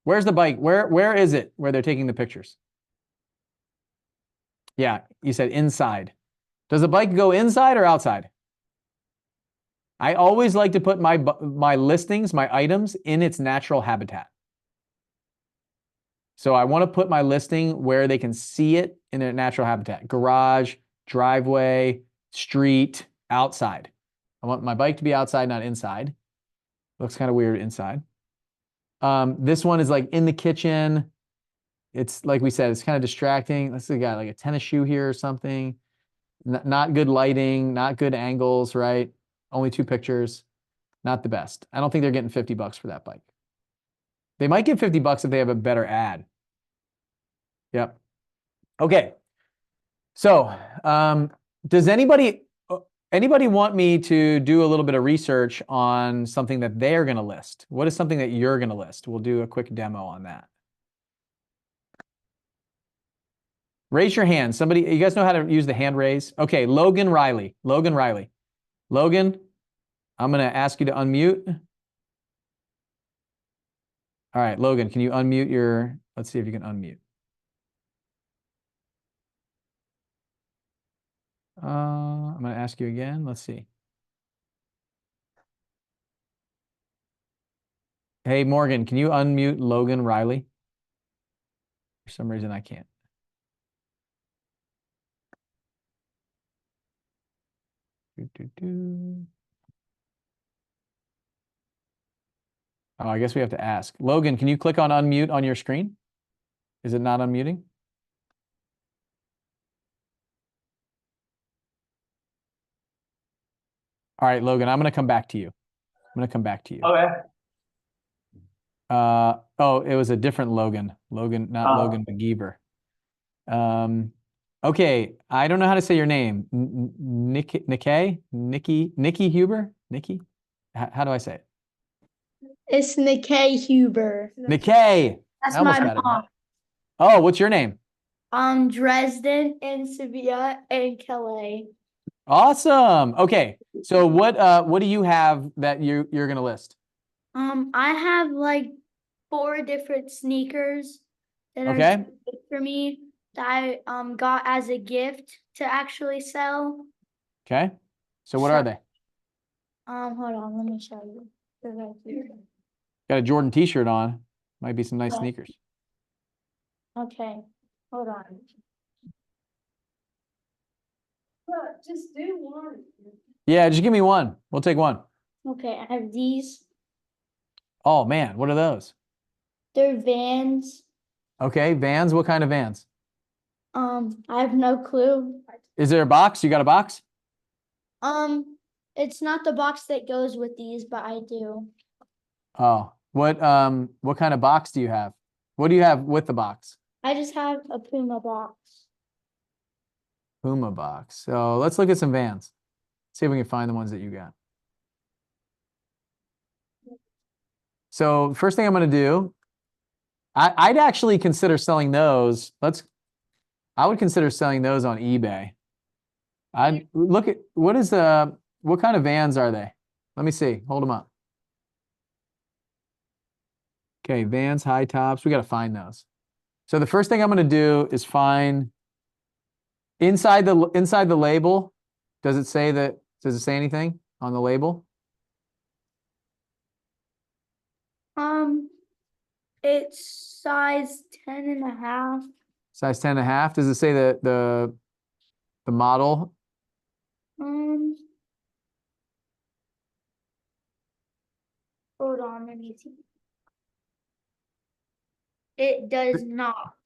Where's the bike? Where is it where they're taking the pictures? Yeah, you said inside. Does the bike go inside or outside? I always like to put my listings, my items in its natural habitat. So I want to put my listing where they can see it in their natural habitat. Garage, driveway, street, outside. I want my bike to be outside, not inside. Looks kind of weird inside. This one is like in the kitchen. It's like we said, it's kind of distracting. Let's see, got like a tennis shoe here or something. Not good lighting, not good angles, right? Only 2 pictures. Not the best. I don't think they're getting $50 for that bike. They might get $50 if they have a better ad. Yep. Okay. So, does anybody want me to do a little bit of research on something that they're going to list? What is something that you're going to list? We'll do a quick demo on that. Raise your hand. Somebody, you guys know how to use the hand raise? Okay, Logan Riley. Logan, I'm going to ask you to unmute. All right, Logan, can you unmute your, let's see if you can unmute. I'm going to ask you again. Let's see. Hey, Morgan, can you unmute Logan Riley? For some reason, I can't. Oh, I guess we have to ask. Logan, can you click on unmute on your screen? Is it not unmuting? All right, Logan, I'm going to come back to you. I'm going to come back to you.
Okay.
Oh, it was a different Logan. Logan, not Logan McGeever. Okay, I don't know how to say your name. Nikki Huber? Nikki? How do I say it?
It's Nikkei Huber.
Nikkei.
That's
I almost
my
got it.
mom.
Oh, what's your name?
Dresden and Sevilla and Calais.
Awesome. Okay, so what do you have that you're gonna list?
I have like 4 different sneakers that
Okay.
are good for me that I got as a gift to actually sell.
Okay. So what are they?
Hold on, let me show you. They're right here.
Got a Jordan t-shirt on. Might be some nice
Yeah.
sneakers.
Okay, hold on. Look, just do one.
Yeah, just give me one. We'll take one.
Okay, I have these.
Oh man, what are those?
They're Vans.
Okay, Vans. What kind of Vans?
I have no clue.
Is there a box? You got a box?
It's not the box that goes with these, but I do.
Oh, what kind of box do you have? What do you have with the box?
I just have a Puma box.
Puma box. So let's look at some Vans. See if we can find the ones that you got. So first thing I'm going to do, I'd actually consider selling those. I would consider selling those on eBay. I'd look at what kind of Vans are they? Let me see. Hold them up. Okay, Vans high tops. We got to find those. So the first thing I'm going to do is find inside the label. Does it say anything on the label?
It's size 10.5.
Size 10.5. Does it say the model?
Hold on, let me see. It does not.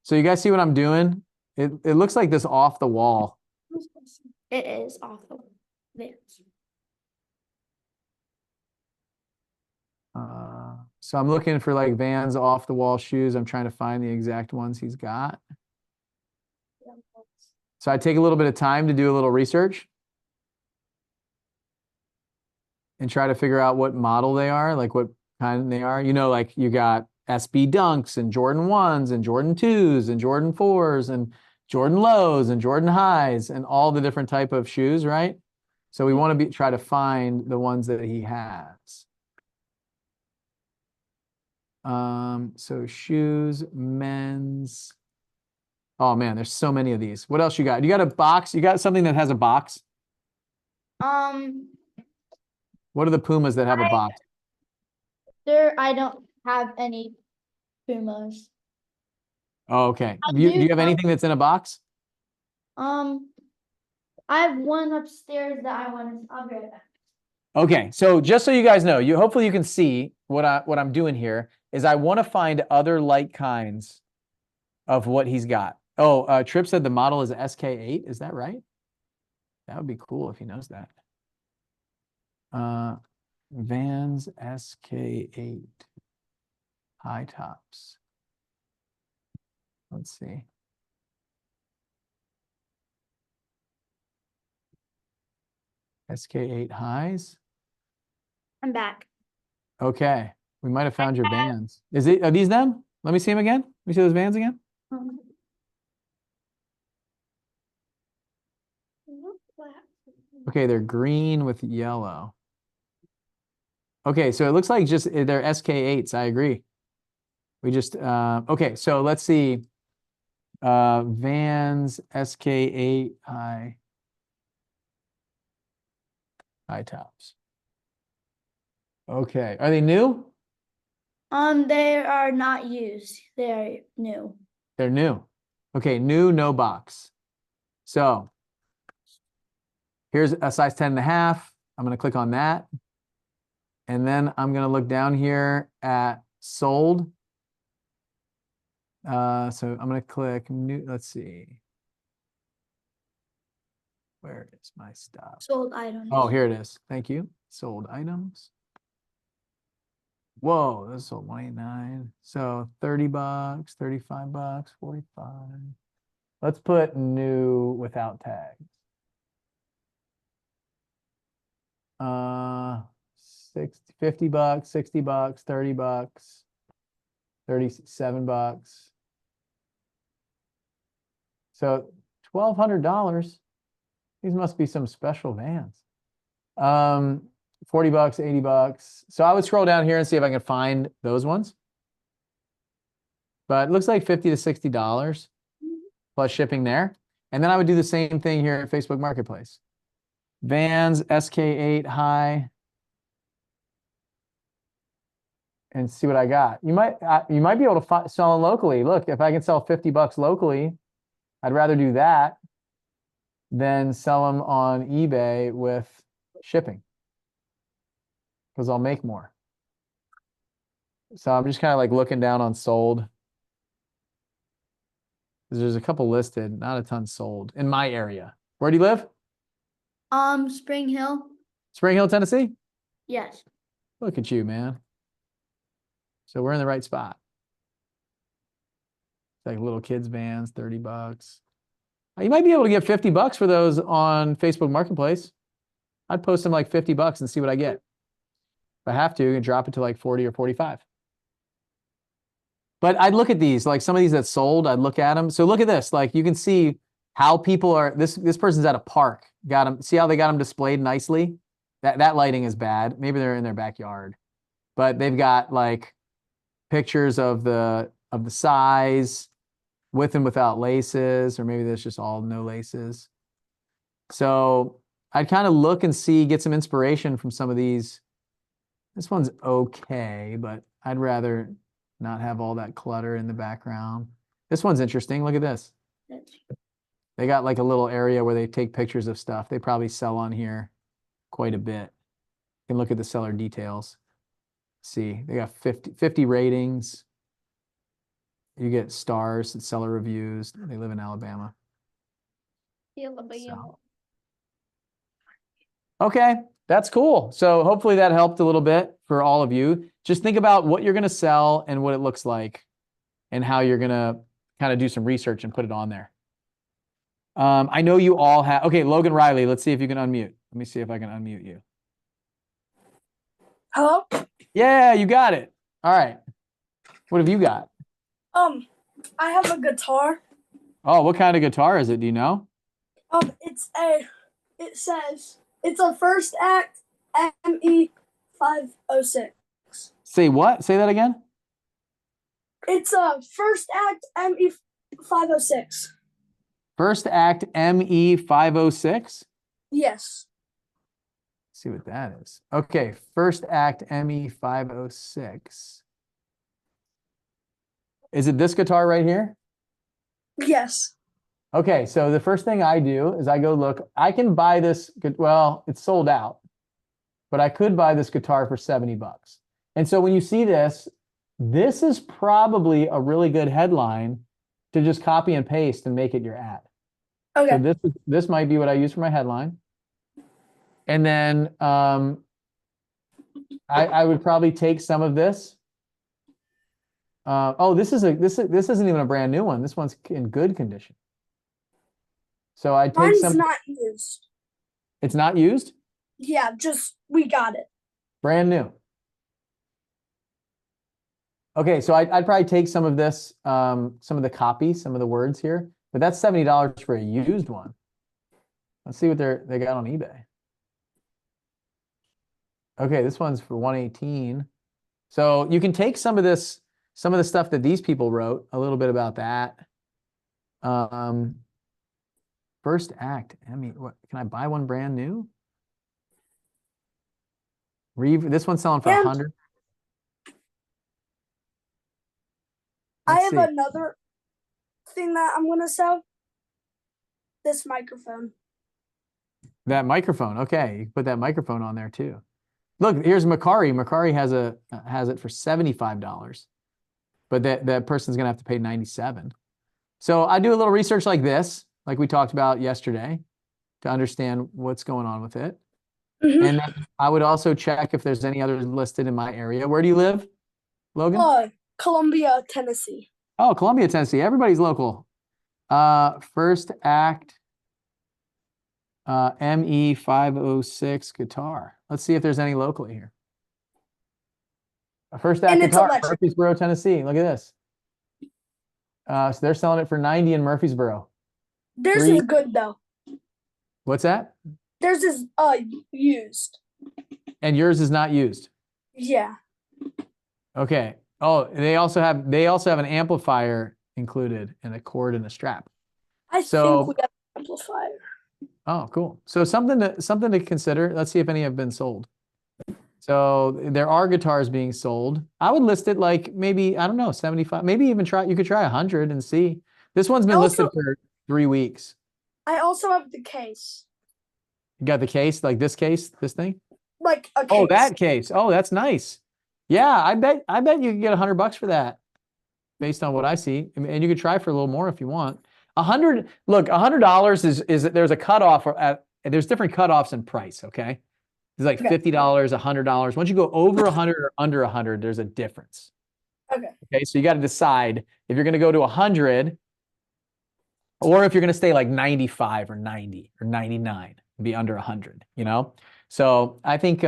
So you guys see what I'm doing? It looks like this off the wall.
It is off the Vans.
So I'm looking for like Vans off the wall shoes. I'm trying to find the exact ones he's got. So I take a little bit of time to do a little research and try to figure out what model they are, like what kind they are. You know, like you got SB Dunks and Jordan 1s and Jordan 2s and Jordan 4s and Jordan Lows and Jordan Highs and all the different type of shoes, right? So we want to try to find the ones that he has. So shoes, men's. Oh man, there's so many of these. What else you got? You got a box? You got something that has a box? What are the Pumas that have a box?
I don't have any Pumas.
Oh, okay.
I
Do you have
do,
anything that's in a box?
I have one upstairs that I want to. I'll be right back.
Okay, so just so you guys know, hopefully you can see what I'm doing here is I want to find other like kinds of what he's got. Oh, Tripp said the model is SK8. Is that right? That would be cool if he knows that. Vans SK8 high tops. Let's see. SK8 highs.
I'm back.
Okay, we might have found your Vans. Are these them? Let me see them again. Let me see those Vans again. Okay, they're green with yellow. Okay, so it looks like just they're SK8s. I agree. We just okay, so let's see. Vans SK8 high tops. Okay, are they new?
They are not used. They're new.
They're new. Okay, new, no box. So here's a size 10.5. I'm going to click on that. And then I'm going to look down here at sold. So I'm going to click new. Let's see. Where is my stuff?
Sold items.
Oh, here it is. Thank you. Sold items. Whoa, this sold 29. So 30 bucks, 35 bucks, 45. Let's put new without tags. 50 bucks, 60 bucks, 30 bucks, 37 bucks. So $1,200. These must be some special Vans. 40 bucks, 80 bucks. So I would scroll down here and see if I can find those ones. But it looks like $50 to $60 plus shipping there. And then I would do the same thing here at Facebook Marketplace. Vans SK8 high. And see what I got. You might be able to sell them locally. Look, if I can sell 50 bucks locally, I'd rather do that than sell them on eBay with shipping, because I'll make more. So I'm just kind of like looking down on sold. There's a couple listed, not a ton sold in my area. Where do you live?
Spring Hill.
Spring Hill, Tennessee?
Yes.
Look at you, man. So we're in the right spot. It's like little kids Vans, 30 bucks. You might be able to get 50 bucks for those on Facebook Marketplace. I'd post them like 50 bucks and see what I get. If I have to, and drop it to like 40 or 45. But I'd look at these, like some of these that sold, I'd look at them. So look at this, like you can see how people are, this person's at a park. Got them, see how they got them displayed nicely? That lighting is bad. Maybe they're in their backyard. But they've got like pictures of the size, with and without laces, or maybe there's just all no laces. So I'd kind of look and see, get some inspiration from some of these. This one's okay, but I'd rather not have all that clutter in the background. This one's interesting. Look at this.
That's
They got like a little area where they take pictures of stuff. They probably sell on here quite a bit. You can look at the seller details. See, they got 50 ratings. You get stars and seller reviews. They live in Alabama. So. Okay, that's cool. So hopefully that helped a little bit for all of you. Just think about what you're going to sell and what it looks like and how you're going to kind of do some research and put it on there. I know you all have, okay, Logan Riley, let's see if you can unmute. Let me see if I can unmute you.
Hello?
Yeah, you got it. All right. What have you got?
I have a guitar.
Oh, what kind of guitar is it? Do you know?
It says it's a First Act ME 506.
Say what? Say that again?
It's a First Act ME 506.
First Act ME 506?
Yes.
See what that is. Okay, First Act ME 506. Is it this guitar right here?
Yes.
Okay, so the first thing I do is I go look. I can buy this, well, it's sold out, but I could buy this guitar for 70 bucks. And so when you see this, this is probably a really good headline to just copy and paste and make it your ad.
Okay.
So this might be what I use for my headline. And then I would probably take some of this. Oh, this isn't even a brand new one. This one's in good condition. So I take
Mine's
some.
not used.
It's not used?
Yeah, just we got it.
Brand new. Okay, so I'd probably take some of this, some of the copy, some of the words here, but that's $70 for a used one. Let's see what they got on eBay. Okay, this one's for 118. So you can take some of this, some of the stuff that these people wrote, a little bit about that. First Act, what can I buy one brand new? This one's selling for 100.
I have another thing that I'm gonna sell. This microphone.
That microphone, okay. You can put that microphone on there too. Look, here's Macari. Macari has it for $75, but that person's gonna have to pay $97. So I do a little research like this, like we talked about yesterday, to understand what's going on with it.
Mm-hmm.
And then I would also check if there's any others listed in my area. Where do you live, Logan?
Columbia, Tennessee.
Oh, Columbia, Tennessee. Everybody's local. First Act ME 506 guitar. Let's see if there's any locally here. A First Act guitar, Murfreesboro, Tennessee. Look at this. So they're selling it for 90 in Murfreesboro.
Theirs is good though.
What's that?
Theirs is used.
And yours is not used.
Yeah.
Okay. Oh, they also have an amplifier included and a cord and a strap.
I think we got an amplifier.
Oh, cool. So something to consider. Let's see if any have been sold. So there are guitars being sold. I would list it like maybe, I don't know, 75, maybe even you could try 100 and see. This one's been listed for 3 weeks.
I also have the case.
You got the case, like this thing?
Like a case.
Oh, that case. Oh, that's nice. Yeah, I bet you could get $100 for that based on what I see. And you could try for a little more if you want. $100 is there's a cutoff there's different cutoffs in price, okay? It's like $50, $100. Once you go over 100 or under 100, there's a difference. Okay, so you got to decide if you're going to go to 100 or if you're going to stay like 95 or 90 or 99 and be under 100, you know? So I think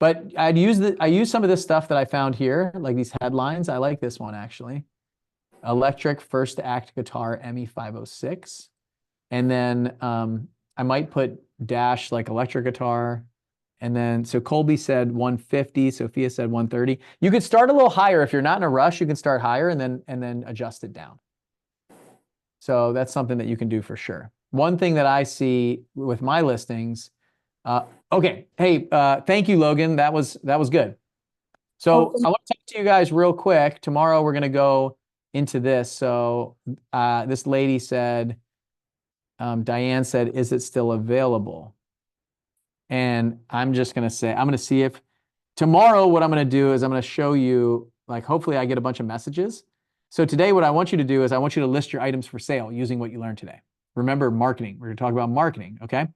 but I use some of this stuff that I found here, like these headlines. I like this one actually. Electric First Act guitar ME 506. And then I might put dash like electric guitar. And then, so Colby said 150, Sophia said 130. You could start a little higher. If you're not in a rush, you can start higher and then adjust it down. So that's something that you can do for sure. One thing that I see with my listings, okay. Hey, thank you, Logan. That was good. So
Awesome.
I want to talk to you guys real quick. Tomorrow we're going to go into this. So this lady said, Diane said, is it still available? And I'm just going to say, I'm going to see if tomorrow what I'm going to do is I'm going to show you, like, hopefully I get a bunch of messages. So today what I want you to do is I want you to list your items for sale using what you learned today. Remember marketing. We're going to talk about marketing, okay?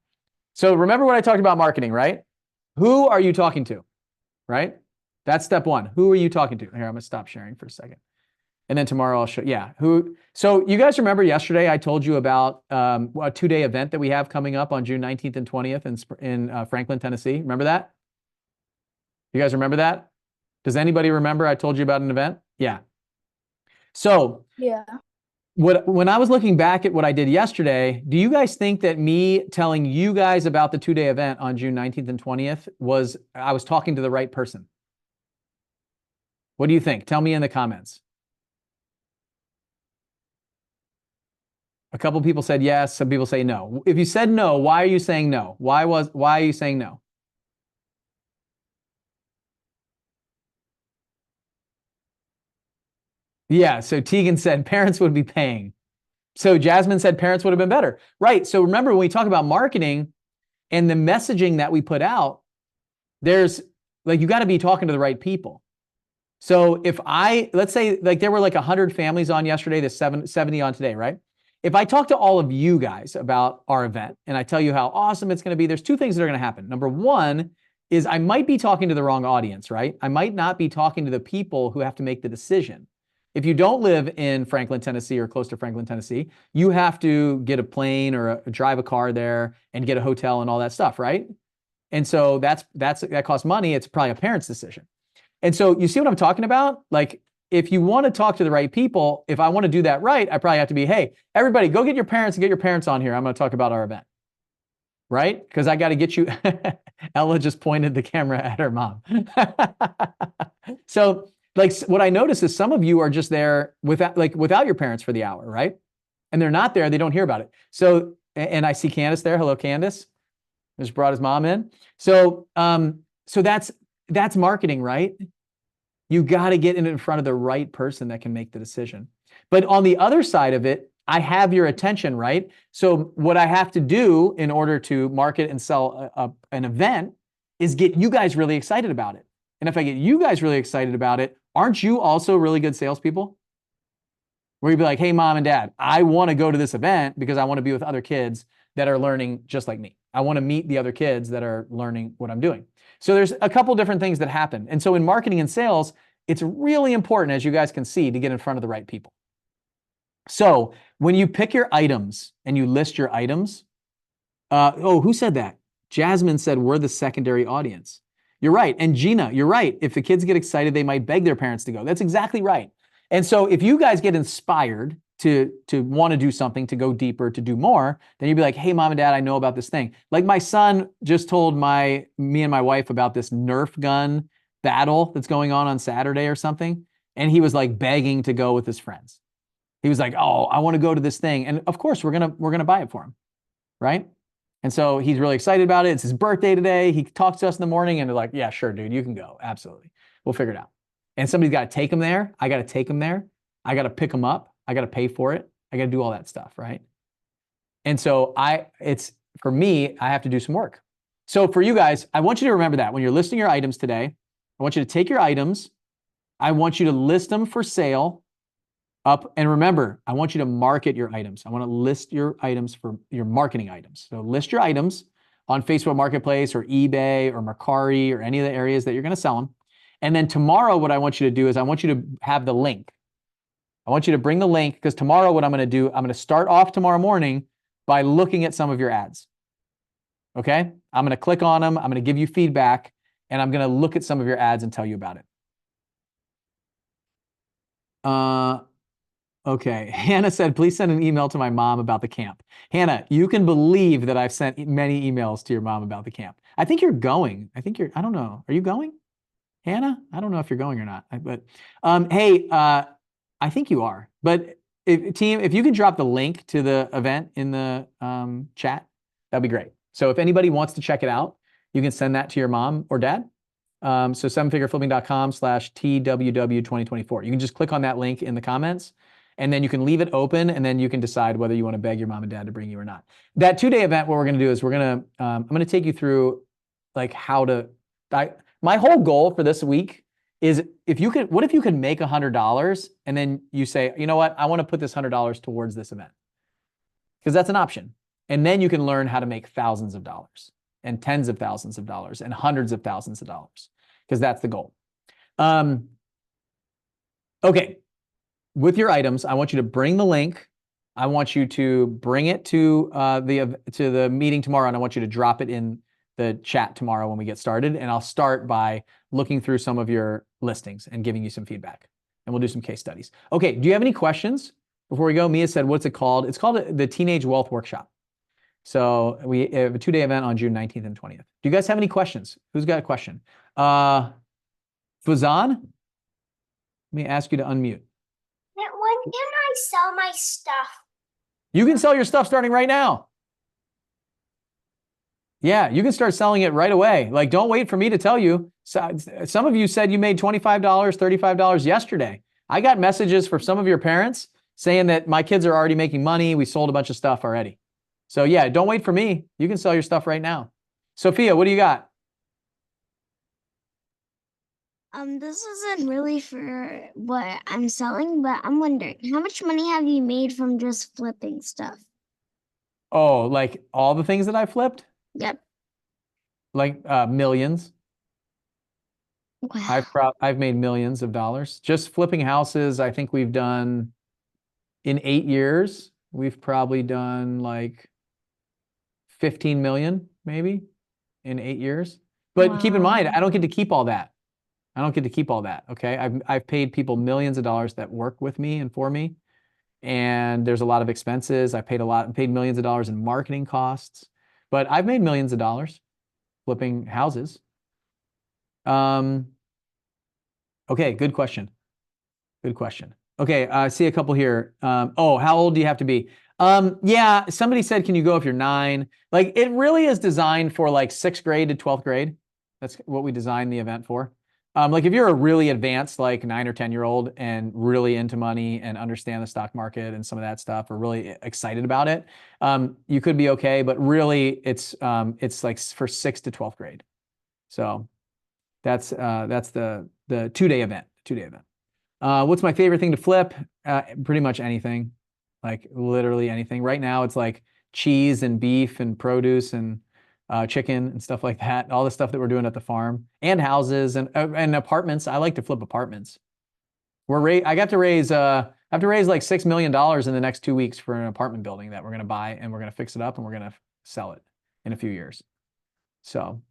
So remember what I talked about marketing, right? Who are you talking to, right? That's step one. Who are you talking to? Here, I'm going to stop sharing for a second. And then tomorrow I'll show, yeah, who. So you guys remember yesterday I told you about a 2-day event that we have coming up on June 19th and 20th in Franklin, Tennessee. Remember that? You guys remember that? Does anybody remember I told you about an event? Yeah. So
Yeah.
when I was looking back at what I did yesterday, do you guys think that me telling you guys about the 2-day event on June 19th and 20th I was talking to the right person? What do you think? Tell me in the comments. A couple people said yes, some people say no. If you said no, why are you saying no? Why are you saying no? Yeah, so Tegan said parents would be paying. So Jasmine said parents would have been better. Right, so remember when we talk about marketing and the messaging that we put out, there's, like, you got to be talking to the right people. So if let's say, like, there were like 100 families on yesterday, there's 70 on today, right? If I talk to all of you guys about our event and I tell you how awesome it's going to be, there's 2 things that are going to happen. Number one is I might be talking to the wrong audience, right? I might not be talking to the people who have to make the decision. If you don't live in Franklin, Tennessee or close to Franklin, Tennessee, you have to get a plane or drive a car there and get a hotel and all that stuff, right? And so that costs money. It's probably a parent's decision. And so you see what I'm talking about? Like, if you want to talk to the right people, if I want to do that right, I probably have to be, hey, everybody, go get your parents and get your parents on here. I'm going to talk about our event. Right? Because I got to get you. Ella just pointed the camera at her mom. So, like, what I notice is some of you are just there without your parents for the hour, right? And they're not there. They don't hear about it. So, and I see Candace there. Hello, Candace. Just brought his mom in. So, that's marketing, right? You got to get in front of the right person that can make the decision. But on the other side of it, I have your attention, right? So what I have to do in order to market and sell an event is get you guys really excited about it. And if I get you guys really excited about it, aren't you also really good salespeople? Where you'd be like, hey, mom and dad, I want to go to this event because I want to be with other kids that are learning just like me. I want to meet the other kids that are learning what I'm doing. So there's a couple different things that happen. And so in marketing and sales, it's really important, as you guys can see, to get in front of the right people. So when you pick your items and you list your items, who said that? Jasmine said, we're the secondary audience. You're right. And Gina, you're right. If the kids get excited, they might beg their parents to go. That's exactly right. And so if you guys get inspired to want to do something, to go deeper, to do more, then you'd be like, hey, mom and dad, I know about this thing. Like my son just told me and my wife about this Nerf gun battle that's going on Saturday or something. And he was like begging to go with his friends. He was like, oh, I want to go to this thing. And of course, we're gonna buy it for him, right? And so he's really excited about it. It's his birthday today. He talks to us in the morning and they're like, yeah, sure, dude, you can go. Absolutely. We'll figure it out. And somebody's got to take him there. I got to take him there. I got to pick him up. I got to pay for it. I got to do all that stuff, right? And so for me, I have to do some work. So for you guys, I want you to remember that when you're listing your items today, I want you to take your items. I want you to list them for sale up. And remember, I want you to market your items. I want to list your items for your marketing items. So list your items on Facebook Marketplace or eBay or Mercari or any of the areas that you're going to sell them. And then tomorrow, what I want you to do is I want you to have the link. I want you to bring the link because tomorrow what I'm going to do, I'm going to start off tomorrow morning by looking at some of your ads. Okay? I'm going to click on them. I'm going to give you feedback and I'm going to look at some of your ads and tell you about it. Okay. Hannah said, please send an email to my mom about the camp. Hannah, you can believe that I've sent many emails to your mom about the camp. I think you're going. I don't know. Are you going? Hannah? I don't know if you're going or not, but hey, I think you are. But team, if you can drop the link to the event in the chat, that'd be great. So if anybody wants to check it out, you can send that to your mom or dad. So sevenfigureflipping.com/TWW2024. You can just click on that link in the comments, and then you can leave it open, and then you can decide whether you want to beg your mom and dad to bring you or not. That 2-day event, what we're going to do is I'm going to take you through like how to, my whole goal for this week is what if you could make $100 and then you say, you know what, I want to put this $100 towards this event. Because that's an option. And then you can learn how to make thousands of dollars and tens of thousands of dollars and hundreds of thousands of dollars, because that's the goal. Okay, with your items, I want you to bring the link. I want you to bring it to the meeting tomorrow, and I want you to drop it in the chat tomorrow when we get started. And I'll start by looking through some of your listings and giving you some feedback. And we'll do some case studies. Okay, do you have any questions before we go? Mia said, what's it called? It's called the Teenage Wealth Workshop. So we have a 2-day event on June 19th and 20th. Do you guys have any questions? Who's got a question? Fuzan, let me ask you to unmute.
When can I sell my stuff?
You can sell your stuff starting right now. Yeah, you can start selling it right away. Like, don't wait for me to tell you. So, some of you said you made $25, $35 yesterday. I got messages from some of your parents saying that my kids are already making money. We sold a bunch of stuff already. So yeah, don't wait for me. You can sell your stuff right now. Sophia, what do you got?
This isn't really for what I'm selling, but I'm wondering, how much money have you made from just flipping stuff?
Oh, like all the things that I flipped?
Yep.
Like millions.
Wow.
I've made millions of dollars. Just flipping houses, I think we've done, in 8 years, we've probably done like 15 million maybe in 8 years. But keep in mind, I don't get to keep all that. I don't get to keep all that, okay? I've paid people millions of dollars that work with me and for me, and there's a lot of expenses. I paid millions of dollars in marketing costs, but I've made millions of dollars flipping houses. Okay, good question. Good question. Okay, I see a couple here. Oh, how old do you have to be? Yeah, somebody said, can you go if you're 9? Like, it really is designed for like 6th grade to 12th grade. That's what we designed the event for. Like if you're a really advanced, like 9 or 10-year-old and really into money and understand the stock market and some of that stuff, or really excited about it, you could be okay. But really, it's like for 6th to 12th grade. So that's the 2-day event. 2-day event. What's my favorite thing to flip? Pretty much anything, like literally anything. Right now, it's like cheese and beef and produce and chicken and stuff like that. All the stuff that we're doing at the farm, and houses and apartments. I like to flip apartments. I have to raise like $6 million in the next 2 weeks for an apartment building that we're going to buy, and we're going to fix it up, and we're going to sell it in a few years. So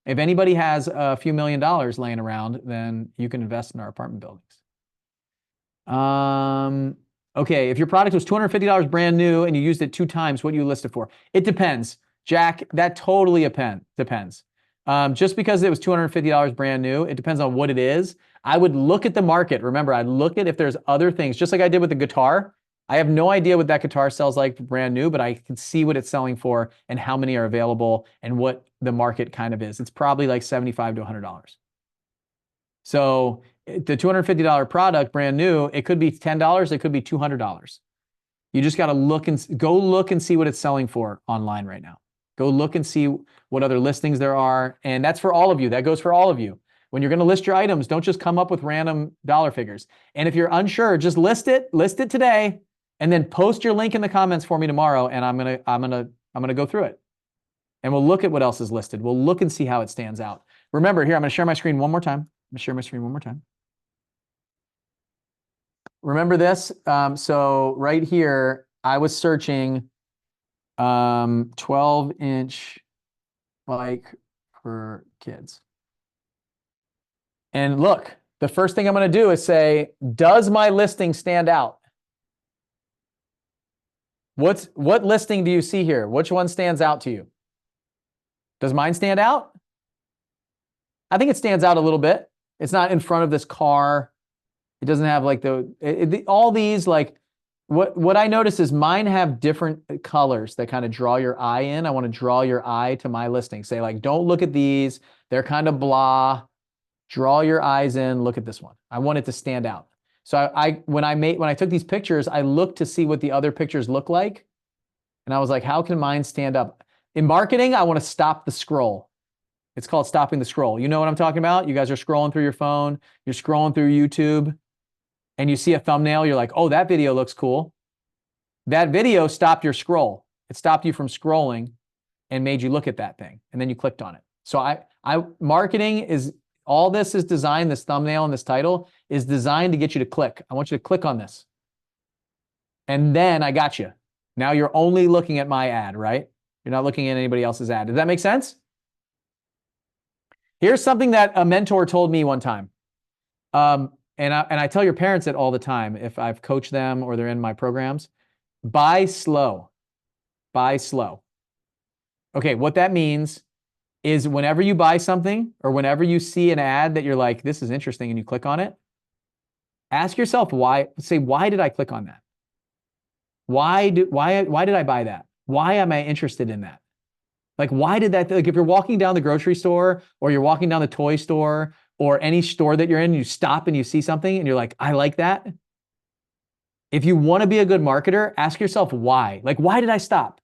if anybody has a few $1 million laying around, then you can invest in our apartment buildings. Okay, if your product was $250 brand new and you used it 2 times, what do you list it for? It depends, Jack. That totally depends. Just because it was $250 brand new, it depends on what it is. I would look at the market. Remember, I'd look at if there's other things, just like I did with the guitar. I have no idea what that guitar sells like brand new, but I can see what it's selling for and how many are available and what the market kind of is. It's probably like $75 to $100. So the $250 product brand new, it could be $10, it could be $200. You just got to look and see what it's selling for online right now. Go look and see what other listings there are. And that's for all of you. That goes for all of you. When you're going to list your items, don't just come up with random dollar figures. And if you're unsure, just list it today, and then post your link in the comments for me tomorrow. And I'm going to go through it. And we'll look at what else is listed. We'll look and see how it stands out. Remember, here, I'm going to share my screen one more time. Remember this? So right here, I was searching 12-inch bike for kids. And look, the first thing I'm going to do is say, does my listing stand out? What listing do you see here? Which one stands out to you? Does mine stand out? I think it stands out a little bit. It's not in front of this car. It doesn't have like all these, like, what I notice is mine have different colors that kind of draw your eye in. I want to draw your eye to my listing. Say like, don't look at these. They're kind of blah. Draw your eyes in, look at this one. I want it to stand out. So when I took these pictures, I looked to see what the other pictures look like. And I was like, how can mine stand up? In marketing, I want to stop the scroll. It's called stopping the scroll. You know what I'm talking about? You guys are scrolling through your phone, you're scrolling through YouTube, and you see a thumbnail, you're like, oh, that video looks cool. That video stopped your scroll. It stopped you from scrolling and made you look at that thing. And then you clicked on it. So marketing is, all this is designed, this thumbnail and this title is designed to get you to click. I want you to click on this. And then I got you. Now you're only looking at my ad, right? You're not looking at anybody else's ad. Does that make sense? Here's something that a mentor told me one time. And I tell your parents it all the time if I've coached them or they're in my programs. Buy slow. Buy slow. Okay, what that means is whenever you buy something or whenever you see an ad that you're like, this is interesting, and you click on it, ask yourself why. Say, why did I click on that? Why did I buy that? Why am I interested in that? Like, why did that, like if you're walking down the grocery store or you're walking down the toy store or any store that you're in, you stop and you see something and you're like, I like that. If you want to be a good marketer, ask yourself why. Like, why did I stop?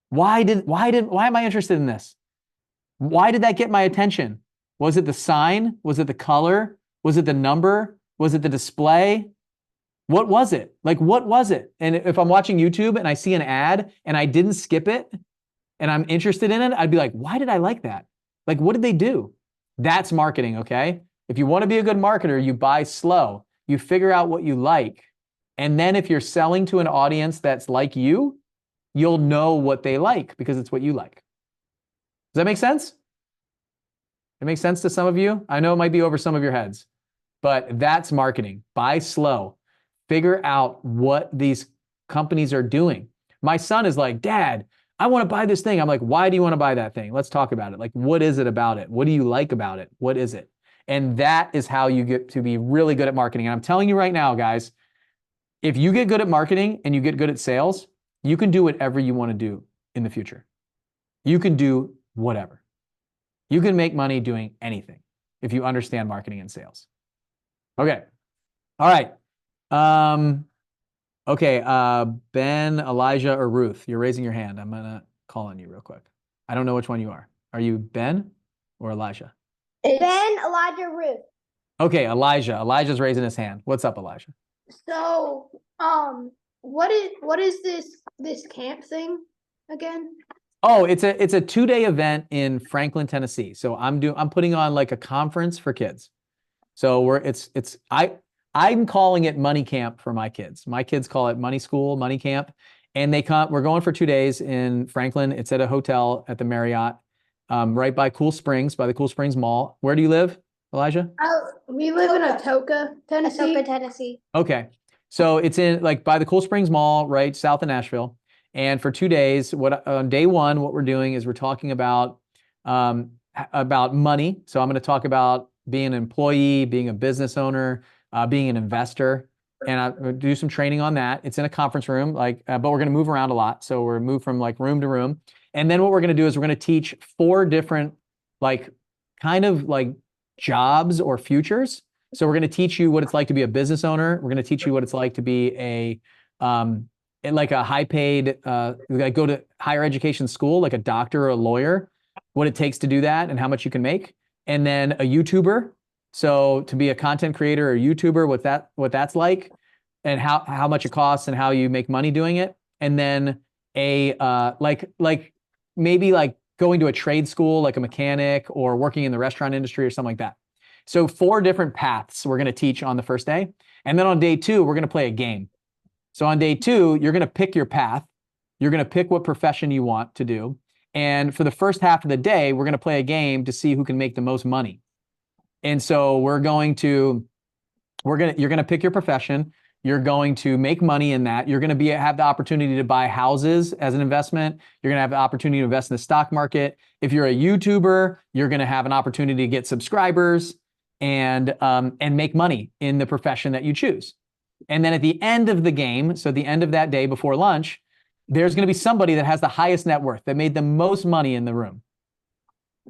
Why am I interested in this? Why did that get my attention? Was it the sign? Was it the color? Was it the number? Was it the display? What was it? Like, what was it? And if I'm watching YouTube and I see an ad and I didn't skip it and I'm interested in it, I'd be like, why did I like that? Like, what did they do? That's marketing, okay? If you want to be a good marketer, you buy slow. You figure out what you like. And then if you're selling to an audience that's like you, you'll know what they like because it's what you like. Does that make sense? It makes sense to some of you? I know it might be over some of your heads, but that's marketing. Buy slow. Figure out what these companies are doing. My son is like, Dad, I want to buy this thing. I'm like, why do you want to buy that thing? Let's talk about it. Like, what is it about it? What do you like about it? What is it? And that is how you get to be really good at marketing. And I'm telling you right now, guys, if you get good at marketing and you get good at sales, you can do whatever you want to do in the future. You can do whatever. You can make money doing anything if you understand marketing and sales. Okay. All right. Okay. Ben, Elijah, or Ruth, you're raising your hand. I'm going to call on you real quick. I don't know which one you are. Are you Ben or Elijah?
Ben, Elijah, Ruth.
Okay, Elijah. Elijah's raising his hand. What's up, Elijah?
So, what is this camp thing again?
Oh, it's a 2-day event in Franklin, Tennessee. So I'm putting on like a conference for kids. So I'm calling it Money Camp for my kids. My kids call it Money School, Money Camp, and we're going for 2 days in Franklin. It's at a hotel at the Marriott, right by Cool Springs, by the Cool Springs Mall. Where do you live, Elijah?
We live in Atoka, Tennessee.
Atoka, Tennessee.
Okay. So it's in like by the Cool Springs Mall, right south of Nashville. And for 2 days, on day one, what we're doing is we're talking about money. So I'm going to talk about being an employee, being a business owner, being an investor, and I'll do some training on that. It's in a conference room, but we're going to move around a lot. So we're move from like room to room. And then what we're going to do is we're going to teach 4 different kind of jobs or futures. So we're going to teach you what it's like to be a business owner. We're going to teach you what it's like to be a high paid, go to higher education school, like a doctor or a lawyer, what it takes to do that and how much you can make. And then a YouTuber. So to be a content creator or YouTuber, what that's like and how much it costs and how you make money doing it. And then maybe going to a trade school, like a mechanic or working in the restaurant industry or something like that. So 4 different paths we're going to teach on the first day. And then on day 2, we're going to play a game. So on day 2, you're going to pick your path. You're going to pick what profession you want to do. And for the first half of the day, we're going to play a game to see who can make the most money. And so you're going to pick your profession. You're going to make money in that. You're going to have the opportunity to buy houses as an investment. You're going to have the opportunity to invest in the stock market. If you're a YouTuber, you're going to have an opportunity to get subscribers and make money in the profession that you choose. And then at the end of the game, so at the end of that day before lunch, there's going to be somebody that has the highest net worth, that made the most money in the room.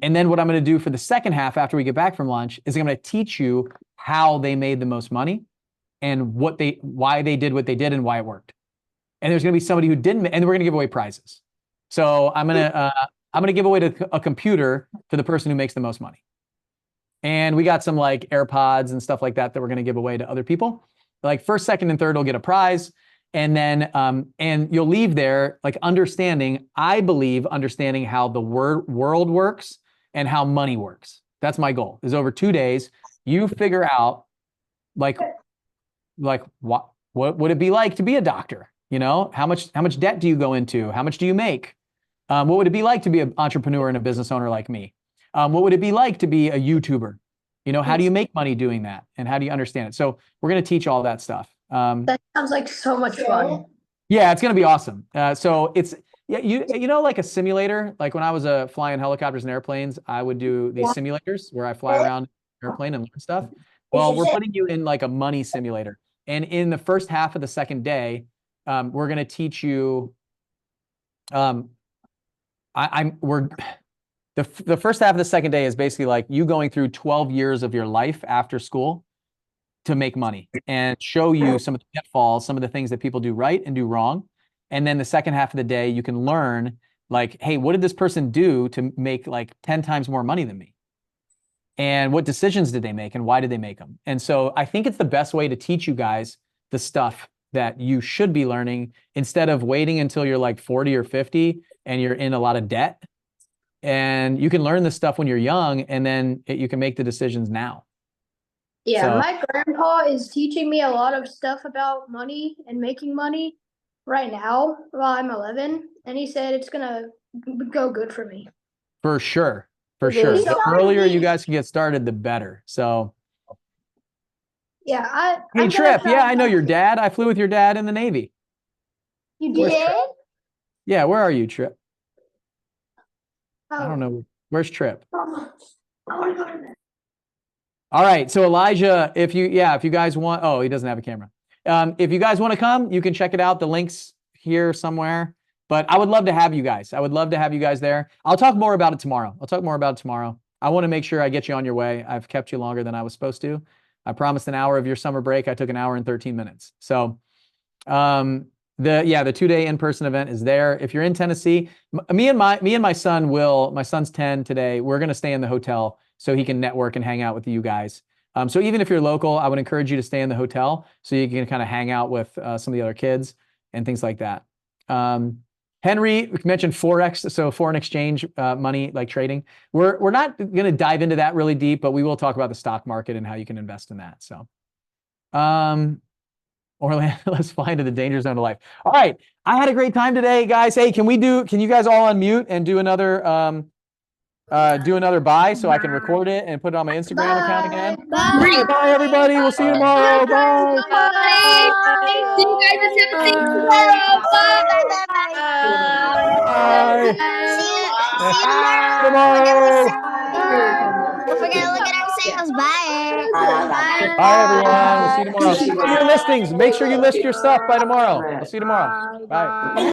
And then what I'm going to do for the second half after we get back from lunch is I'm going to teach you how they made the most money and why they did what they did and why it worked. And there's going to be somebody who didn't, and we're going to give away prizes. So I'm going to give away a computer to the person who makes the most money. And we got some like AirPods and stuff like that we're going to give away to other people. Like first, second, and third will get a prize. And then, and you'll leave there like understanding how the world works and how money works. That's my goal, is over 2 days, you figure out like what would it be like to be a doctor? You know, how much debt do you go into? How much do you make? What would it be like to be an entrepreneur and a business owner like me? What would it be like to be a YouTuber? You know, how do you make money doing that? And how do you understand it? So we're going to teach all that stuff.
That sounds like so much fun.
Yeah, it's going to be awesome. So it's, yeah, you know, like a simulator, like when I was flying helicopters and airplanes, I would do these simulators where I fly around an airplane and learn stuff. Well, we're putting you in like a money simulator. And in the first half of the second day, we're going to teach you, the first half of the second day is basically like you going through 12 years of your life after school to make money and show you some of the pitfalls, some of the things that people do right and do wrong. And then the second half of the day, you can learn like, hey, what did this person do to make like 10 times more money than me? And what decisions did they make and why did they make them? And so I think it's the best way to teach you guys the stuff that you should be learning instead of waiting until you're like 40 or 50 and you're in a lot of debt. And you can learn this stuff when you're young, and then you can make the decisions now.
Yeah,
So-
my grandpa is teaching me a lot of stuff about money and making money right now while I'm 11, and he said it's gonna go good for me.
For sure. For
Okay.
sure.
He's
The
telling
earlier you
me-
guys can get started, the better. So,
Yeah,
hey,
I'm gonna
Trip.
try
Yeah, I know
to-
your dad. I flew with your dad in the Navy.
You
Where's
did?
Yeah, where are you, Trip? I
Oh.
don't know. Where's Trip?
I want to go to that.
All right. So Elijah, if you guys want, oh, he doesn't have a camera. If you guys want to come, you can check it out. The link's here somewhere. But I would love to have you guys. I would love to have you guys there. I'll talk more about it tomorrow. I want to make sure I get you on your way. I've kept you longer than I was supposed to. I promised an hour of your summer break. I took an hour and 13 minutes. So, the 2-day in-person event is there. If you're in Tennessee, me and my son Will, my son's 10 today, we're going to stay in the hotel so he can network and hang out with you guys. So even if you're local, I would encourage you to stay in the hotel so you can kind of hang out with some of the other kids and things like that. Henry mentioned Forex, so foreign exchange money, like trading. We're not going to dive into that really deep, but we will talk about the stock market and how you can invest in that. So, Orlando, let's fly into the danger zone of life. All right, I had a great time today, guys. Hey, can you guys all unmute and do another bye so I can record it and put it on my Instagram account again?
Bye.
Bye, everybody. We'll see you tomorrow. Bye.
See you guys at 17 tomorrow.
Bye.
See you tomorrow.
Tomorrow.
Don't forget to look at our sales. Bye.
Bye, everyone. We'll see you tomorrow. Do your listings. Make sure you list your stuff by tomorrow. We'll see you tomorrow. Bye.